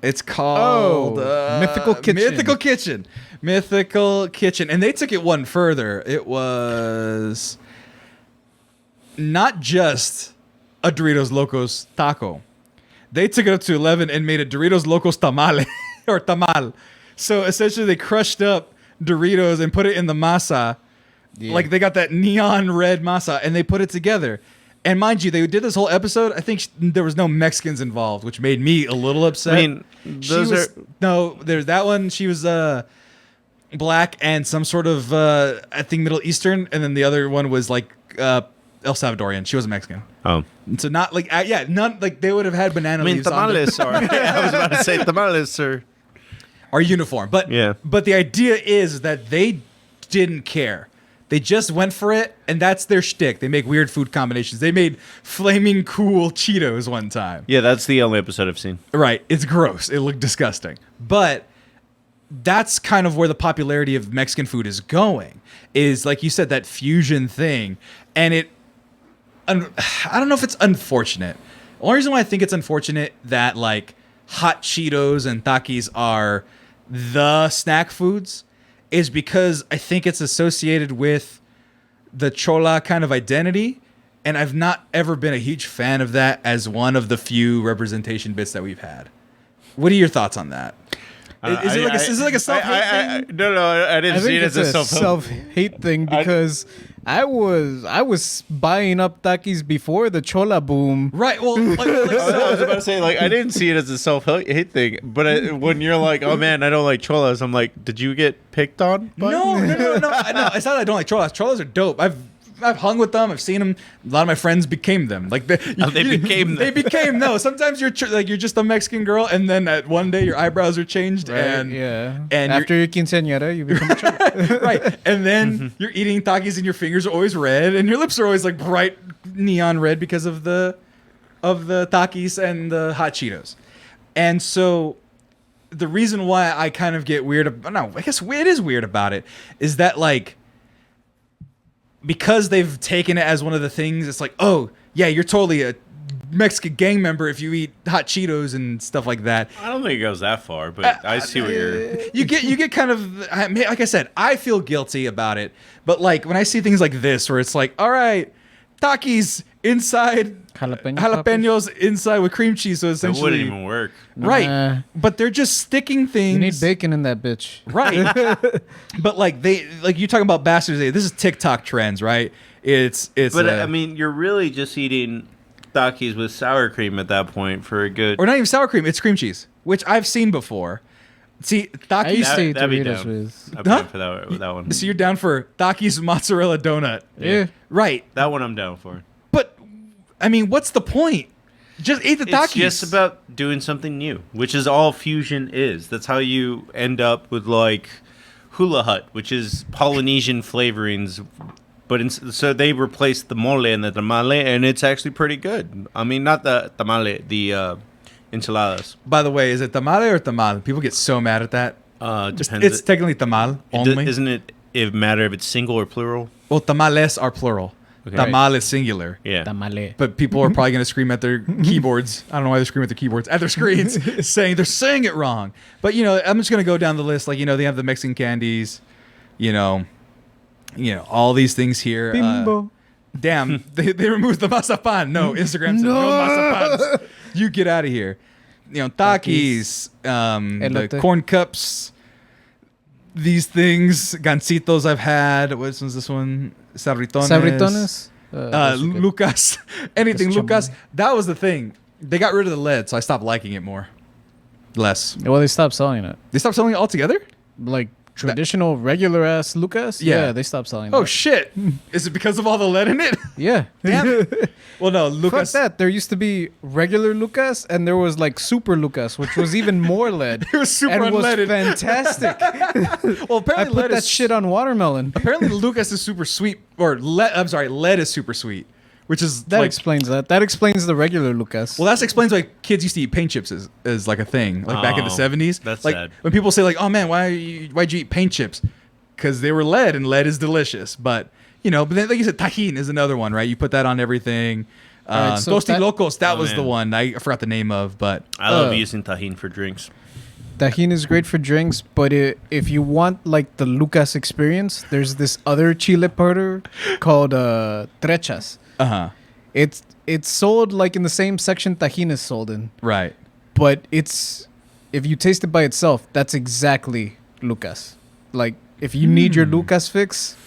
It's called Mythical Kitchen. Mythical Kitchen. And they took it one further. It was not just a Doritos Locos taco. They took it up to 11 and made a Doritos Locos tamale or tamal. So essentially they crushed up Doritos and put it in the masa. Yeah. Like they got that neon red masa and they put it together. And mind you, they did this whole episode. I think there was no Mexicans involved, which made me a little upset. I mean, there's that one. She was black and some sort of I think Middle Eastern, and then the other one was like El Salvadorian. She wasn't Mexican. Oh, so not like none like they would have had banana leaves. tamales are. I was about to say tamales are uniform, but yeah. But the idea is that they didn't care. They just went for it, and that's their shtick. They make weird food combinations. They made flaming cool Cheetos one time. Yeah, that's the only episode I've seen. Right. It's gross. It looked disgusting. But that's kind of where the popularity of Mexican food is going, is like you said, that fusion thing. And I don't know if it's unfortunate. The only reason why I think it's unfortunate that like hot Cheetos and Takis are the snack foods is because I think it's associated with the Chola kind of identity. And I've not ever been a huge fan of that as one of the few representation bits that we've had. What are your thoughts on that? Is it like a self-hate thing? No, I didn't see it as a self-hate thing because I was buying up Takis before the Chola boom. Right. Well, like, I was about to say, like, I didn't see it as a self-hate thing, but when you're like, oh man, I don't like cholas, I'm like, did you get picked on? No. It's not that I don't like cholas. Cholas are dope. I've I've hung with them. I've seen them. A lot of my friends became them. Like they became them. They became no. Sometimes you're you're just a Mexican girl, and then at one day your eyebrows are changed, and and after your quinceañera, you become a cholo. right, and then you're eating Takis, and your fingers are always red, and your lips are always like bright neon red because of the Takis and the hot Cheetos, and so. The reason why I kind of get weird, I guess it is weird about it, is that like, because they've taken it as one of the things, it's like, oh, yeah, you're totally a Mexican gang member if you eat hot Cheetos and stuff like that. I don't think it goes that far, but I see what you're... You get kind of, like I said, I feel guilty about it, but like, when I see things like this, where it's like, all right, Takis inside... Jalapenos inside with cream cheese, so essentially... It wouldn't even work. Right. But they're just sticking things... You need bacon in that bitch. Right. But like you're talking about Bastards Day. This is TikTok trends, right? It's But I mean, you're really just eating Takis with sour cream at that point for a good... Or not even sour cream, it's cream cheese, which I've seen before. See, I used Takis... to eat That'd be Doritos down. with... I'm down for that one. So you're down for Takis mozzarella donut. Yeah. Right. That one I'm down for. But, I mean, what's the point? Just eat the Takis. It's just about doing something new, which is all fusion is. That's how you end up with, like, hula hut, which is Polynesian flavorings. But so they replaced the mole and the tamale, and it's actually pretty good. I mean, not the tamale, the enchiladas. By the way, is it tamale or tamal? People get so mad at that. Depends. It's technically tamal only. Isn't it a matter if it's single or plural? Well, tamales are plural. Okay. Tamal is singular. Yeah. Tamale. But people are probably going to scream at their keyboards. I don't know why they're screaming at their keyboards, at their screens, saying they're saying it wrong. But, I'm just going to go down the list. Like, they have the Mexican candies, all these things here. Bimbo. Damn, they removed the mazapan. No, Instagram said no mazapans. You get out of here. Takis, the corn cups, these things, gancitos I've had. What was this one? Sabritones. Lucas. Anything Lucas. That was the thing. They got rid of the lead, so I stopped liking it more. Less. Well, they stopped selling it. They stopped selling it altogether? Like traditional, regular ass Lucas? Yeah. They stopped selling Oh, that. shit. Is it because of all the lead in it? Yeah. Damn it. Well, no, Lucas. Fuck that. There used to be regular Lucas, and there was like Super Lucas, which was even more lead. It was super and unleaded. was fantastic. Well, I apparently put lead that is shit on watermelon. Apparently Lucas is super sweet, or lead is super sweet, which is That like, explains that. That explains the regular Lucas. well, that explains why kids used to eat paint chips as like a thing, like back in the 70s. That's like sad. when people say like, "Oh man, why'd you eat paint chips?" Because they were lead, and lead is delicious. But but then like you said, tajin is another one, right? You put that on everything. Right, so Tosti Locos, that Oh, was the man. one I forgot the name of, but I love using tajin for drinks. Tajin is great for drinks, but if you want like the Lucas experience, there's this other chile powder called trechas. It's sold like in the same section Tajin is sold in, right. but if you taste it by itself, that's exactly Lucas. Like if you need your Lucas fix,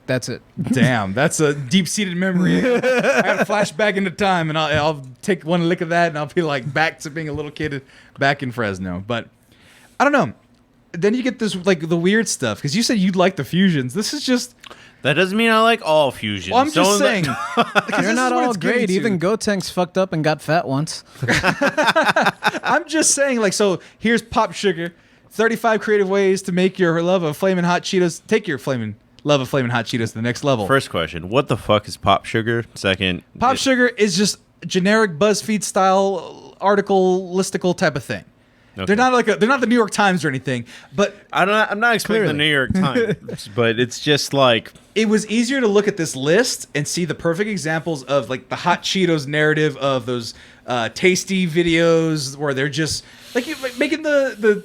that's it. Damn, that's a deep-seated memory. I got a flashback into time, and I'll take one lick of that, and I'll be like back to being a little kid back in Fresno. But I don't know. Then you get this like the weird stuff because you said you'd like the fusions. This is just. That doesn't mean I like all fusions. Well, I'm just saying. You're not all great. Even Gotenks fucked up and got fat once. I'm just saying, like, so here's Pop Sugar, 35 creative ways to make your love of Flamin' Hot Cheetos. Take your love of Flamin' Hot Cheetos to the next level. First question: what the fuck is pop sugar? Second, Pop Sugar is just generic BuzzFeed style article listicle type of thing. Okay. They're not the New York Times or anything, but I'm not explaining the New York Times, but it's just like it was easier to look at this list and see the perfect examples of like the Hot Cheetos narrative of those tasty videos where they're just like making the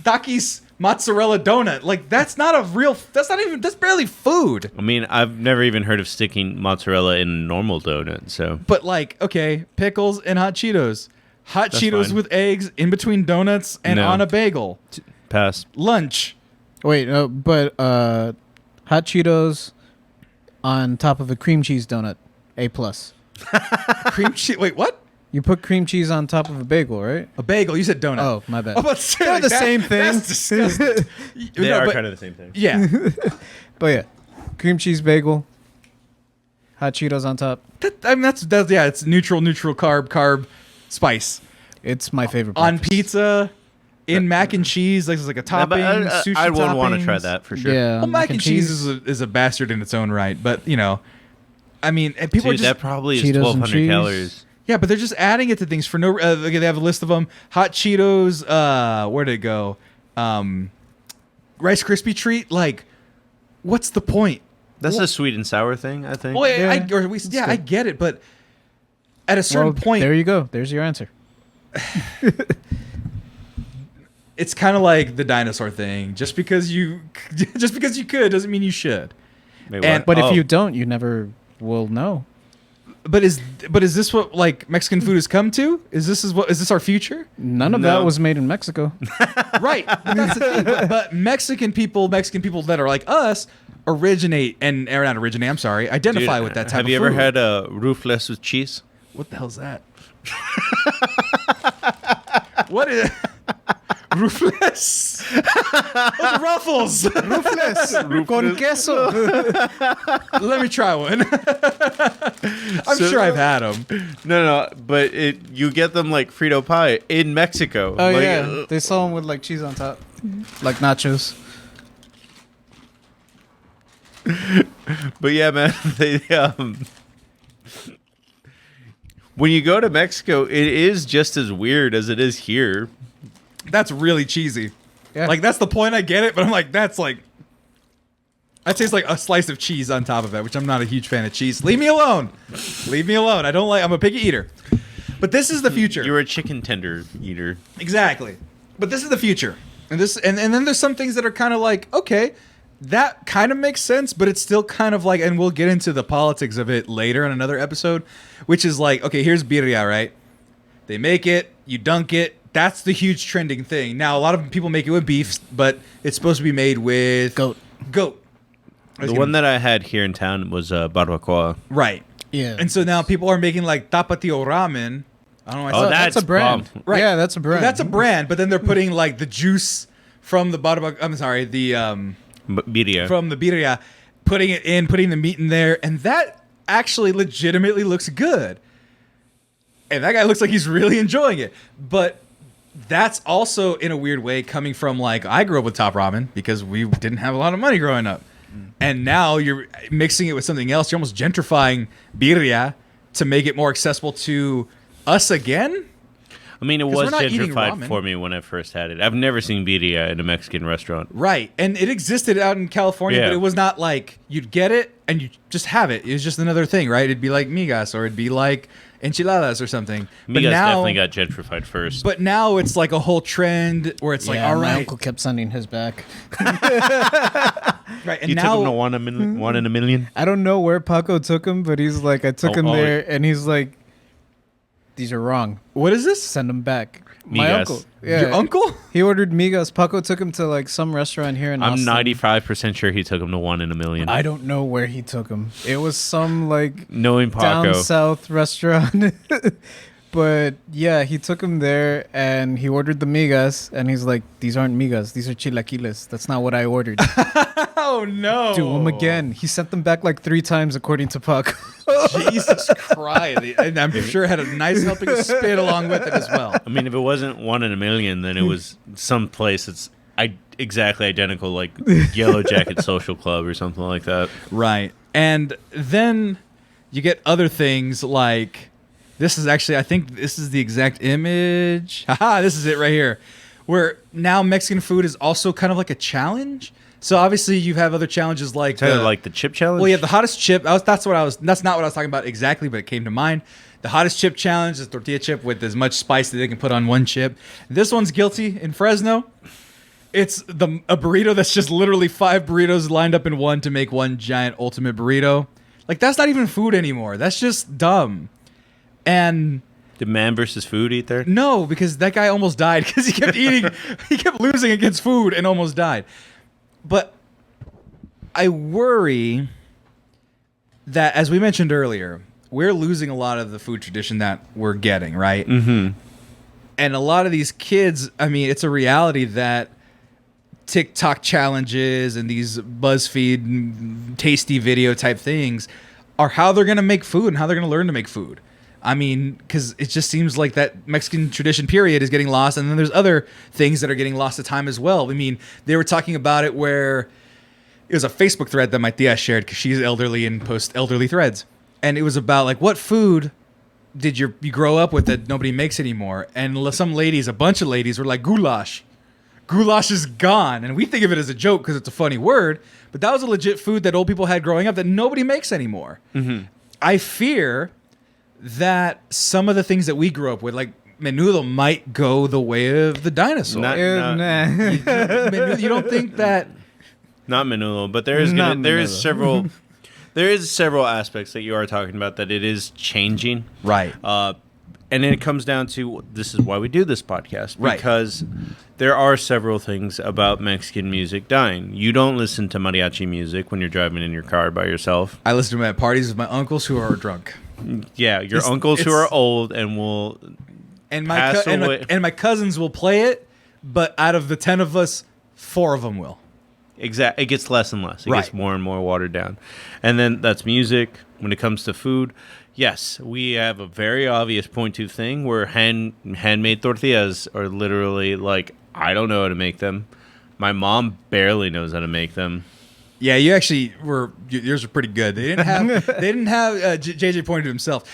Takis mozzarella donut. Like that's barely food. I mean, I've never even heard of sticking mozzarella in a normal donut. So, But like, okay, pickles and hot Cheetos. Hot That's Cheetos fine. with eggs in between donuts and No. on a bagel. pass. Lunch. Wait, but hot Cheetos on top of a cream cheese donut, A+. Cream cheese. Wait, what? You put cream cheese on top of a bagel, right? A bagel. You said donut. Oh, my bad. I'm about to say, They're like, the same thing. That's disgusting. They are but- kind of the same thing. Yeah. But yeah, cream cheese bagel, Hot Cheetos on top. I mean, that's yeah. It's neutral carb spice It's my favorite. on breakfast. pizza, in mac and cheese. Like it's like a topping. Sushi I would want to toppings. try that for sure. Yeah, Well, mac and cheese is a bastard in its own right, but you know, I mean, and people are Dude, just that probably is Cheetos and 1,200 cheese. calories. yeah, but they're just adding it to things for no. They have a list of them: hot Cheetos. Where did it go? Rice Krispie treat. Like, what's the point? That's a sweet and sour thing, I think. Well, Yeah, I get it, but at a certain point, there you go. There's your answer. it's kind of like the dinosaur thing. Just because you could doesn't mean you should. Wait, and- what? But Oh. if you don't, you never will know. But is this what like Mexican food has come to? Is this our future? None of No. that was made in Mexico. Right. But that's the thing. But Mexican people that are like us identify Dude, with that type have of you ever food. had a rufles with cheese? What the hell's that? What is Rufles? Those Ruffles. Rufles con queso. Let me try one. I'm sure I've had them. No, but you get them like Frito pie in Mexico. Oh Like, yeah, they sell them with like cheese on top, like nachos. But yeah, man, when you go to Mexico, it is just as weird as it is here. That's really cheesy. Yeah. Like that's the point. I get it, but I'm like, that's like, that tastes like a slice of cheese on top of it, which I'm not a huge fan of cheese. Leave me alone. Leave me alone. I don't like. I'm a picky eater. But this is the future. You're a chicken tender eater. Exactly. But this is the future. And then there's some things that are kind of like, okay, that kind of makes sense, but it's still kind of like, and we'll get into the politics of it later in another episode, which is like, okay, here's birria, right? They make it, you dunk it. That's the huge trending thing. Now, a lot of people make it with beef, but it's supposed to be made with Goat. The one that I had here in town was barbacoa. Right. Yeah. And so now people are making like tapatio ramen. I don't know. Why I Oh, said that's a brand. bomb. Right. Yeah, that's a brand. That's a brand, but then they're putting like the juice from the barbacoa. I'm sorry, the Birria. from the birria, putting the meat in there, and that actually legitimately looks good. And that guy looks like he's really enjoying it. But that's also in a weird way coming from like, I grew up with Top Ramen because we didn't have a lot of money growing up. And now you're mixing it with something else. You're almost gentrifying birria to make it more accessible to us again. I mean, it 'Cause was we're not eating gentrified ramen. for me when I first had it. I've never seen birria in a Mexican restaurant. Right. And it existed out in California, Yeah. but it was not like you'd get it and you just have it. It was just another thing, right? It'd be like migas or it'd be like enchiladas or something. But Migas now, definitely got gentrified first. but now it's like a whole trend where it's like, Yeah, all my right. uncle kept sending his back. Right. And you now took him to one in a million? I don't know where Paco took him, but he's like, I took him oh, there, and he's like, these are wrong. what is this? Send them back. My Migas. uncle. Yeah. Your uncle? He ordered migas. Paco took him to like some restaurant here in I'm Austin. 95% sure he took him to one in a million. I don't know where he took him. It was some like Knowing down Paco. south restaurant. But yeah, he took him there and he ordered the migas and he's like, these aren't migas, these are chilaquiles. That's not what I ordered. Oh, no. Do them again. He sent them back like 3 times according to Paco. Jesus Christ. And I'm sure it had a nice helping of spit along with it as well. I mean, if it wasn't one in a million, then it was some place that's exactly identical, like Yellow Jacket Social Club or something like that. Right. And then you get other things like, this is actually, I think this is the exact image. Haha, this is it right here. Where now Mexican food is also kind of like a challenge. So obviously you have other challenges like Like the chip challenge? well, yeah, the hottest chip. That's not what I was talking about exactly, but it came to mind. The hottest chip challenge is tortilla chip with as much spice that they can put on one chip. This one's guilty in Fresno. It's a burrito that's just literally 5 burritos lined up in one to make one giant ultimate burrito. Like, that's not even food anymore. That's just dumb. And Did man versus food eat there? no, because that guy almost died because he kept eating, he kept losing against food and almost died. But I worry that, as we mentioned earlier, we're losing a lot of the food tradition that we're getting, right? Mm-hmm. And a lot of these kids, I mean, it's a reality that TikTok challenges and these BuzzFeed tasty video type things are how they're gonna make food and how they're gonna learn to make food. I mean, because it just seems like that Mexican tradition period is getting lost, and then there's other things that are getting lost to time as well. I mean, they were talking about it where it was a Facebook thread that my tia shared because she's elderly and posts elderly threads, and it was about like what food did you grow up with that nobody makes anymore? And some ladies, a bunch of ladies, were like goulash. Goulash is gone, and we think of it as a joke because it's a funny word, but that was a legit food that old people had growing up that nobody makes anymore. Mm-hmm. I fear that some of the things that we grew up with, like menudo, might go the way of the dinosaur. Menudo, you don't think that? Not menudo, but there is several aspects that you are talking about that it is changing. Right. And then it comes down to, this is why we do this podcast. Right. Because there are several things about Mexican music dying. You don't listen to mariachi music when you're driving in your car by yourself. I listen to them at parties with my uncles who are drunk. Yeah, your uncles who are old and will and pass away. And my cousins will play it, but out of the 10 of us, 4 of them will. Exactly. It gets less and less. It Right. gets more and more watered down. And then that's music. When it comes to food, yes, we have a very obvious point to thing where handmade tortillas are literally like, I don't know how to make them. My mom barely knows how to make them. Yeah, you actually yours were pretty good. They didn't have JJ pointed to himself.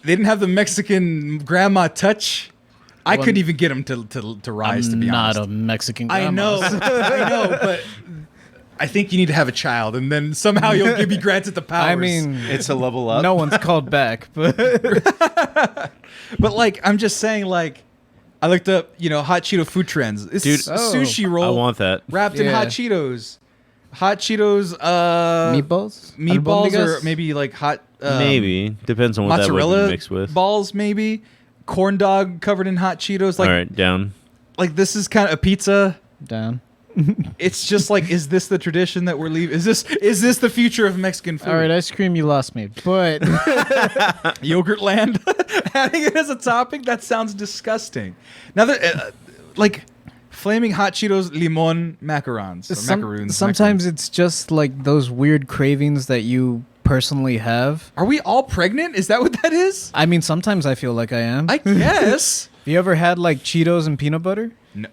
They didn't have the Mexican grandma touch. I couldn't even get him to rise, to be honest. Not a Mexican grandma. I know, but I think you need to have a child, and then somehow you'll be granted the powers. I mean, It's a level up. no one's called back, but but like, I'm just saying, like, I looked up, hot Cheeto food trends. It's Dude, a sushi roll. I want that. wrapped in Yeah. hot Cheetos. Hot Cheetos, meatballs, meatballs, or Albondigas? maybe like hot Maybe. Depends on what that would mozzarella be mixed with. balls, maybe corn dog covered in hot Cheetos. Like, All right, down. like this is kind of a pizza. down. It's just like, is this the tradition that we're leaving? Is this the future of Mexican food? All right, ice cream, you lost me, but Yogurt land, adding it as a topping, that sounds disgusting. Now that like flaming hot Cheetos limon macarons or macaroons. sometimes it's just like those weird cravings that you personally have. Are we all pregnant? Is that what that is? I mean, sometimes I feel like I am. I guess. Have you ever had like Cheetos and peanut butter? No.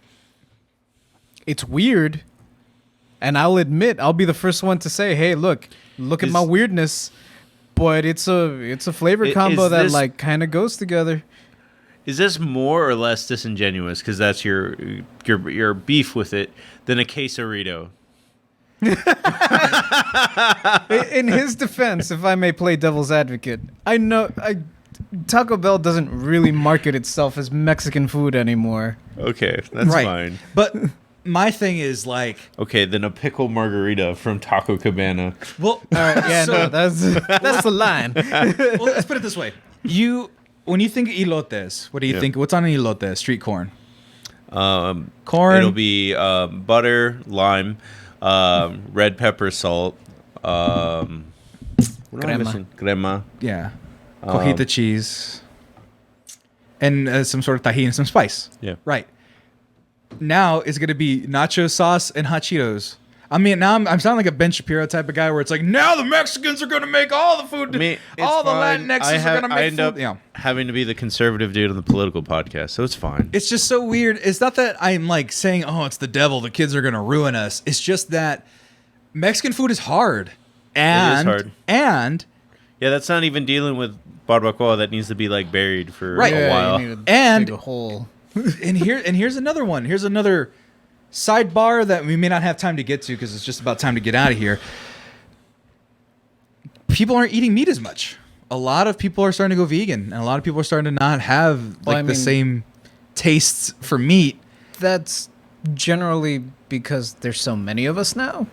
It's weird, and I'll admit, I'll be the first one to say, "Hey, look at my weirdness," but it's a flavor combo that like kind of goes together. Is this more or less disingenuous because that's your beef with it than a quesarito? In his defense, if I may play devil's advocate, I know Taco Bell doesn't really market itself as Mexican food anymore. Okay, that's Right. fine. But my thing is like, Okay, then a pickle margarita from Taco Cabana. well, All right, yeah, so- no, that's the line. well, let's put it this way: when you think elotes, what do you Yeah. think? What's on an elote? Street corn. Corn. Corn. It'll be butter, lime, red pepper, salt. What am I Crema. missing? Crema. Yeah. Cojita cheese. And some sort of tahini, some spice. Yeah. Right. Now it's going to be nacho sauce and hot Cheetos. I mean, now I'm sounding like a Ben Shapiro type of guy where it's like, now the Mexicans are going to make all the food. All the Latinxes are going to make I end food. up Yeah. having to be the conservative dude on the political podcast, so it's fine. It's just so weird. It's not that I'm like saying, oh, it's the devil. The kids are going to ruin us. It's just that Mexican food is hard. And, hard. And Yeah, that's not even dealing with barbacoa that needs to be like buried for Right. a Yeah, while. you need to And- dig a hole. here's another one. Here's another sidebar that we may not have time to get to because it's just about time to get out of here. People aren't eating meat as much. A lot of people are starting to go vegan, and a lot of people are starting to not have Well, I the mean- same tastes for meat. That's generally because there's so many of us now.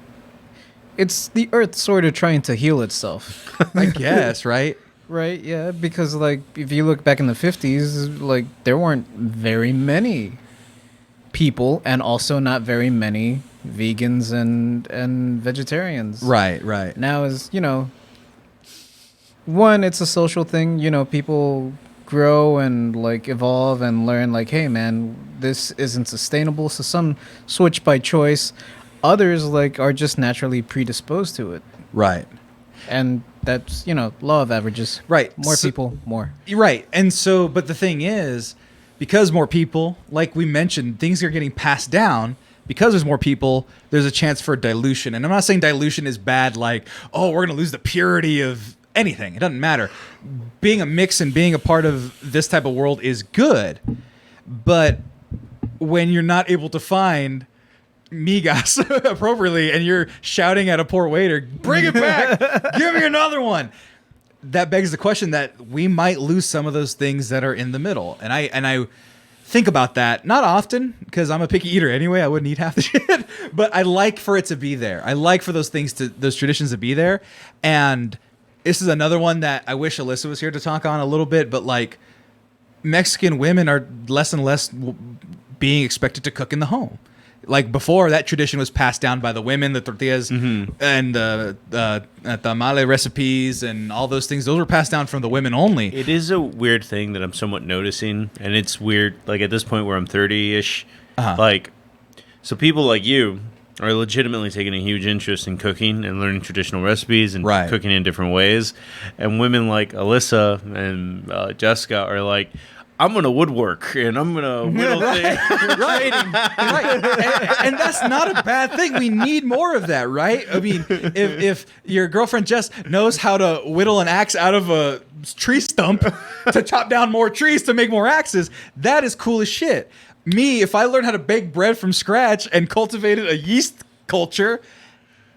It's the earth sort of trying to heal itself. I guess, right? Right, yeah, because like if you look back in the 50s, like there weren't very many people and also not very many vegans and vegetarians. Right. Now is, one, it's a social thing, people grow and like evolve and learn like, hey man, this isn't sustainable, so some switch by choice. Others like are just naturally predisposed to it. Right. And that's, law of averages. Right. More So- people, more. Right. And so, but the thing is, because more people, like we mentioned, things are getting passed down. Because there's more people, there's a chance for dilution. And I'm not saying dilution is bad, like, oh, we're going to lose the purity of anything. It doesn't matter. Being a mix and being a part of this type of world is good. But when you're not able to find migas appropriately and you're shouting at a poor waiter, bring it back, give me another one. That begs the question that we might lose some of those things that are in the middle. And I think about that, not often, because I'm a picky eater anyway. I wouldn't eat half the shit, but I like for it to be there. I like for those traditions to be there. And this is another one that I wish Alyssa was here to talk on a little bit, but like Mexican women are less and less being expected to cook in the home. Like before, that tradition was passed down by the women, the tortillas and the tamale recipes and all those things. Those were passed down from the women only. It is a weird thing that I'm somewhat noticing, and it's weird. Like at this point where I'm 30-ish, like, so people like you are legitimately taking a huge interest in cooking and learning traditional recipes and cooking in different ways. And women like Alyssa and Jessica are like, I'm going to woodwork and I'm going to whittle things. Right. And that's not a bad thing. We need more of that, right? I mean, if your girlfriend Jess knows how to whittle an axe out of a tree stump to chop down more trees to make more axes, that is cool as shit. Me, if I learned how to bake bread from scratch and cultivated a yeast culture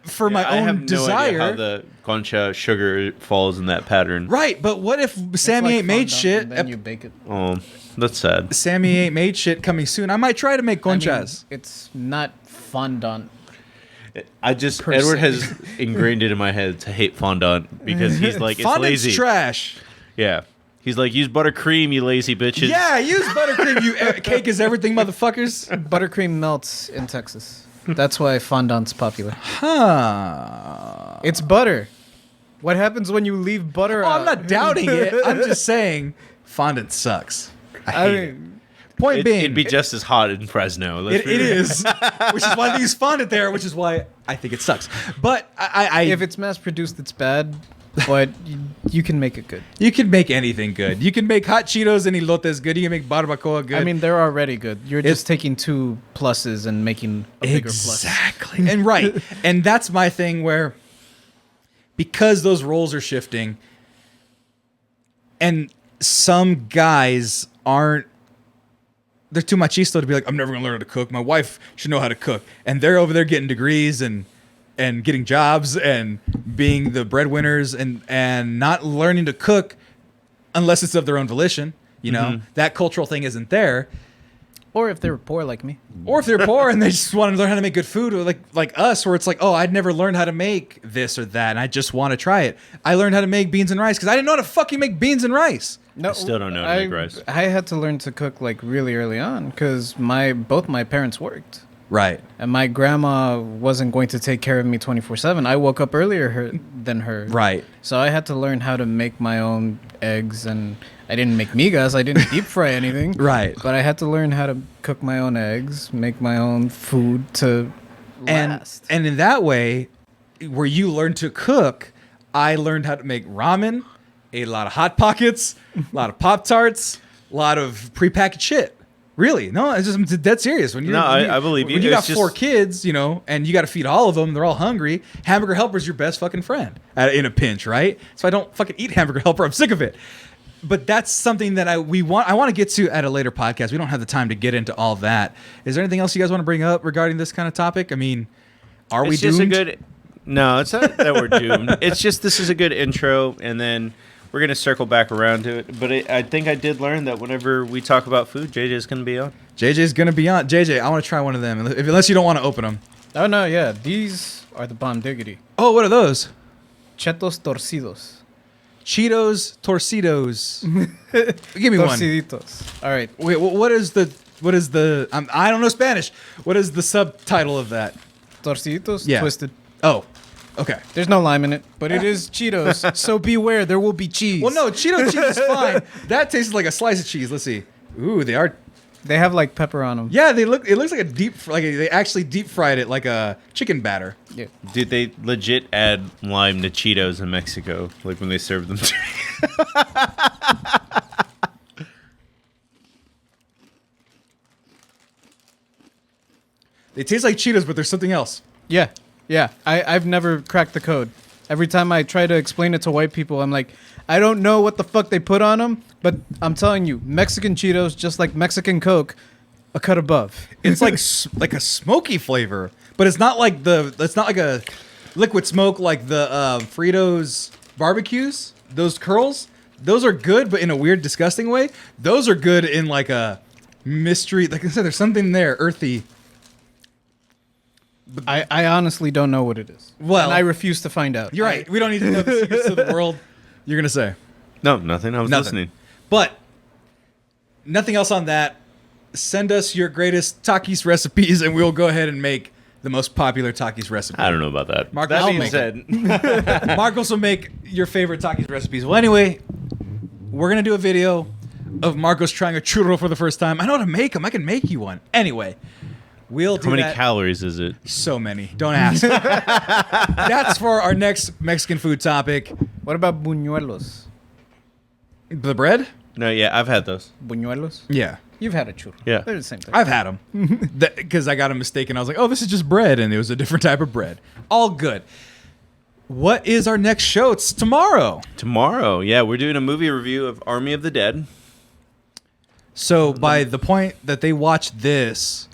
for my own I have desire. no idea how the concha sugar falls in that pattern. Right, but what if Sammy ain't made shit? And then you bake it. Oh, that's sad. Sammy ain't made shit coming soon. I might try to make conchas. It's not fondant. Edward has ingrained it in my head to hate fondant because he's like, it's Fondant's lazy. trash. Yeah. He's like, use buttercream, you lazy bitches. Yeah, use buttercream. Cake is everything, motherfuckers. Buttercream melts in Texas. That's why fondant's popular. Huh. It's butter. What happens when you leave butter out? I'm not doubting it. I'm just saying fondant sucks. I hate it. Point being, It'd be just as hot in Fresno. it is, which is why they use fondant there, which is why I think it sucks. But If it's mass produced, it's bad. But you can make it good. You can make anything good. You can make hot Cheetos and elotes good. You can make barbacoa good. I mean, they're already good. You're just taking two pluses and making a bigger plus. Exactly. And right. And that's my thing where because those roles are shifting and some guys they're too machisto to be like, I'm never going to learn how to cook. My wife should know how to cook. And they're over there getting degrees and getting jobs and being the breadwinners and not learning to cook unless it's of their own volition. You know, that cultural thing isn't there. Or if they're poor like me. Or if they're poor and they just want to learn how to make good food, or like us, where it's like, oh, I'd never learned how to make this or that, and I just want to try it. I learned how to make beans and rice because I didn't know how to fucking make beans and rice. No, I still don't know how to make rice. I had to learn to cook like really early on because both my parents worked. Right. And my grandma wasn't going to take care of me 24/7. I woke up earlier than her. Right. So I had to learn how to make my own eggs, and I didn't make migas. I didn't deep fry anything. Right. But I had to learn how to cook my own eggs, make my own food to last. And in that way, where you learn to cook, I learned how to make ramen, ate a lot of Hot Pockets, a lot of Pop-Tarts, a lot of prepackaged shit. Really? No, it's just I'm dead serious. I believe you. When you It's got 4 just- kids, and you got to feed all of them, they're all hungry. Hamburger Helper's your best fucking friend in a pinch, right? So I don't fucking eat Hamburger Helper. I'm sick of it. But that's something that I want to get to at a later podcast. We don't have the time to get into all that. Is there anything else you guys want to bring up regarding this kind of topic? I mean, are we doomed? No, it's not that we're doomed. It's just this is a good intro, and then we're going to circle back around to it. But I think I did learn that whenever we talk about food, JJ's going to be on. JJ's going to be on. JJ, I want to try one of them, unless you don't want to open them. Oh, no, yeah. These are the bomb diggity. Oh, what are those? Chetos torcidos. Cheetos Torcidos. Give me one. Torciditos. All right. Wait, what is the I don't know Spanish. What is the subtitle of that? Torciditos Yeah. twisted. Oh, okay. There's no lime in it, but it is Cheetos, so beware, there will be cheese. Well, no, Cheeto cheese is fine. That tastes like a slice of cheese. Let's see. Ooh, they They have like pepper on them. Yeah, they look. It looks like they actually deep fried it like a chicken batter. Yeah. Dude, they legit add lime to Cheetos in Mexico, like when they serve them. They taste like Cheetos, but there's something else. Yeah. Yeah. I've never cracked the code. Every time I try to explain it to white people, I'm like, I don't know what the fuck they put on them, but I'm telling you, Mexican Cheetos, just like Mexican Coke, a cut above. It's like like a smoky flavor, but it's not like it's not like a liquid smoke like the Fritos barbecues. Those curls, those are good, but in a weird, disgusting way. Those are good in like a mystery. Like I said, there's something there, earthy. I honestly don't know what it is. Well, and I refuse to find out. You're right. We don't need to know the secrets of the world. You're gonna say No, nothing. I was nothing. listening. But nothing else on that. Send us your greatest Takis recipes, and we'll go ahead and make the most popular Takis recipe. I don't know about that. Marcos, that I'll being make said, Marcos will make your favorite Takis recipes. Well, anyway, we're gonna do a video of Marcos trying a churro for the first time. I know how to make them. I can make you one. Anyway, we'll do how many that. calories is it? So many. Don't ask. That's for our next Mexican food topic. What about buñuelos? The bread? No, yeah, I've had those. Buñuelos? Yeah. You've had a churro. Yeah. They're the same thing. I've had them because I got a mistake and I was like, oh, this is just bread. And it was a different type of bread. All good. What is our next show? It's tomorrow. Tomorrow, yeah, we're doing a movie review of Army of the Dead. So by the point that they watch this,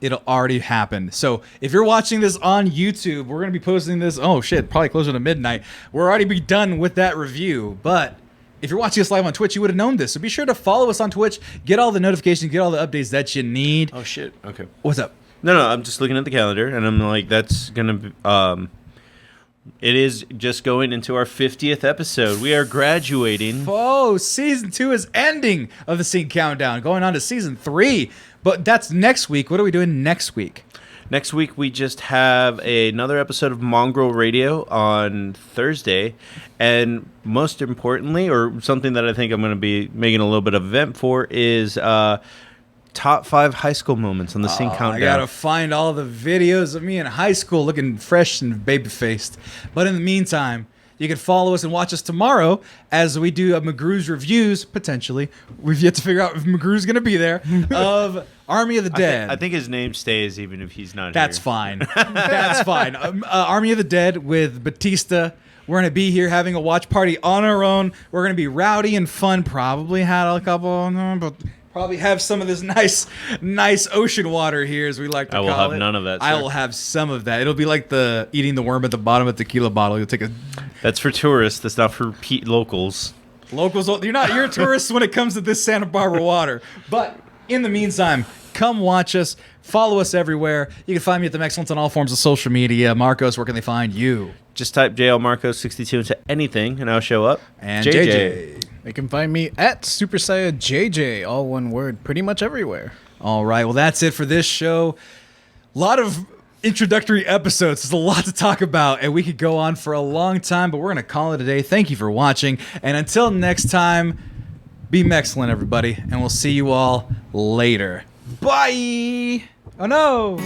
it'll already happen. So if you're watching this on YouTube, we're going to be posting this, oh shit, probably closer to midnight. We're already be done with that review. But if you're watching us live on Twitch, you would have known this. So be sure to follow us on Twitch, get all the notifications, get all the updates that you need. Oh shit. Okay. What's up? No, I'm just looking at the calendar and I'm like, that's gonna be. It is just going into our 50th episode. We are graduating. Oh, season 2 is ending of the Scene Countdown, going on to season 3. But that's next week. What are we doing next week? Next week, we just have another episode of Mongrel Radio on Thursday. And most importantly, or something that I think I'm going to be making a little bit of event for, is top 5 high school moments on the Scene Countdown. I got to find all the videos of me in high school looking fresh and baby-faced. But in the meantime, you can follow us and watch us tomorrow as we do a McGrew's reviews, potentially. We've yet to figure out if McGrew's going to be there, of Army of the Dead. I think his name stays even if he's not That's here. fine. That's fine. Army of the Dead with Batista. We're going to be here having a watch party on our own. We're going to be rowdy and fun. Probably had a couple, but probably have some of this nice ocean water here, as we like to call it. I will have none of that, sir. I will have some of that. It'll be like the eating the worm at the bottom of a tequila bottle. You'll take a... That's for tourists. That's not for locals. Locals, you're tourists when it comes to this Santa Barbara water. But in the meantime, come watch us. Follow us everywhere. You can find me at The Excellence on all forms of social media. Marcos, where can they find you? Just type JL Marcos 62 into anything, and I'll show up. And JJ. They can find me at Super Saiyan JJ, all one word, pretty much everywhere. All right. Well, that's it for this show. A lot of introductory episodes. There's a lot to talk about, and we could go on for a long time, but we're going to call it a day. Thank you for watching. And until next time, be Mexcellent, everybody, and we'll see you all later. Bye. Oh, no.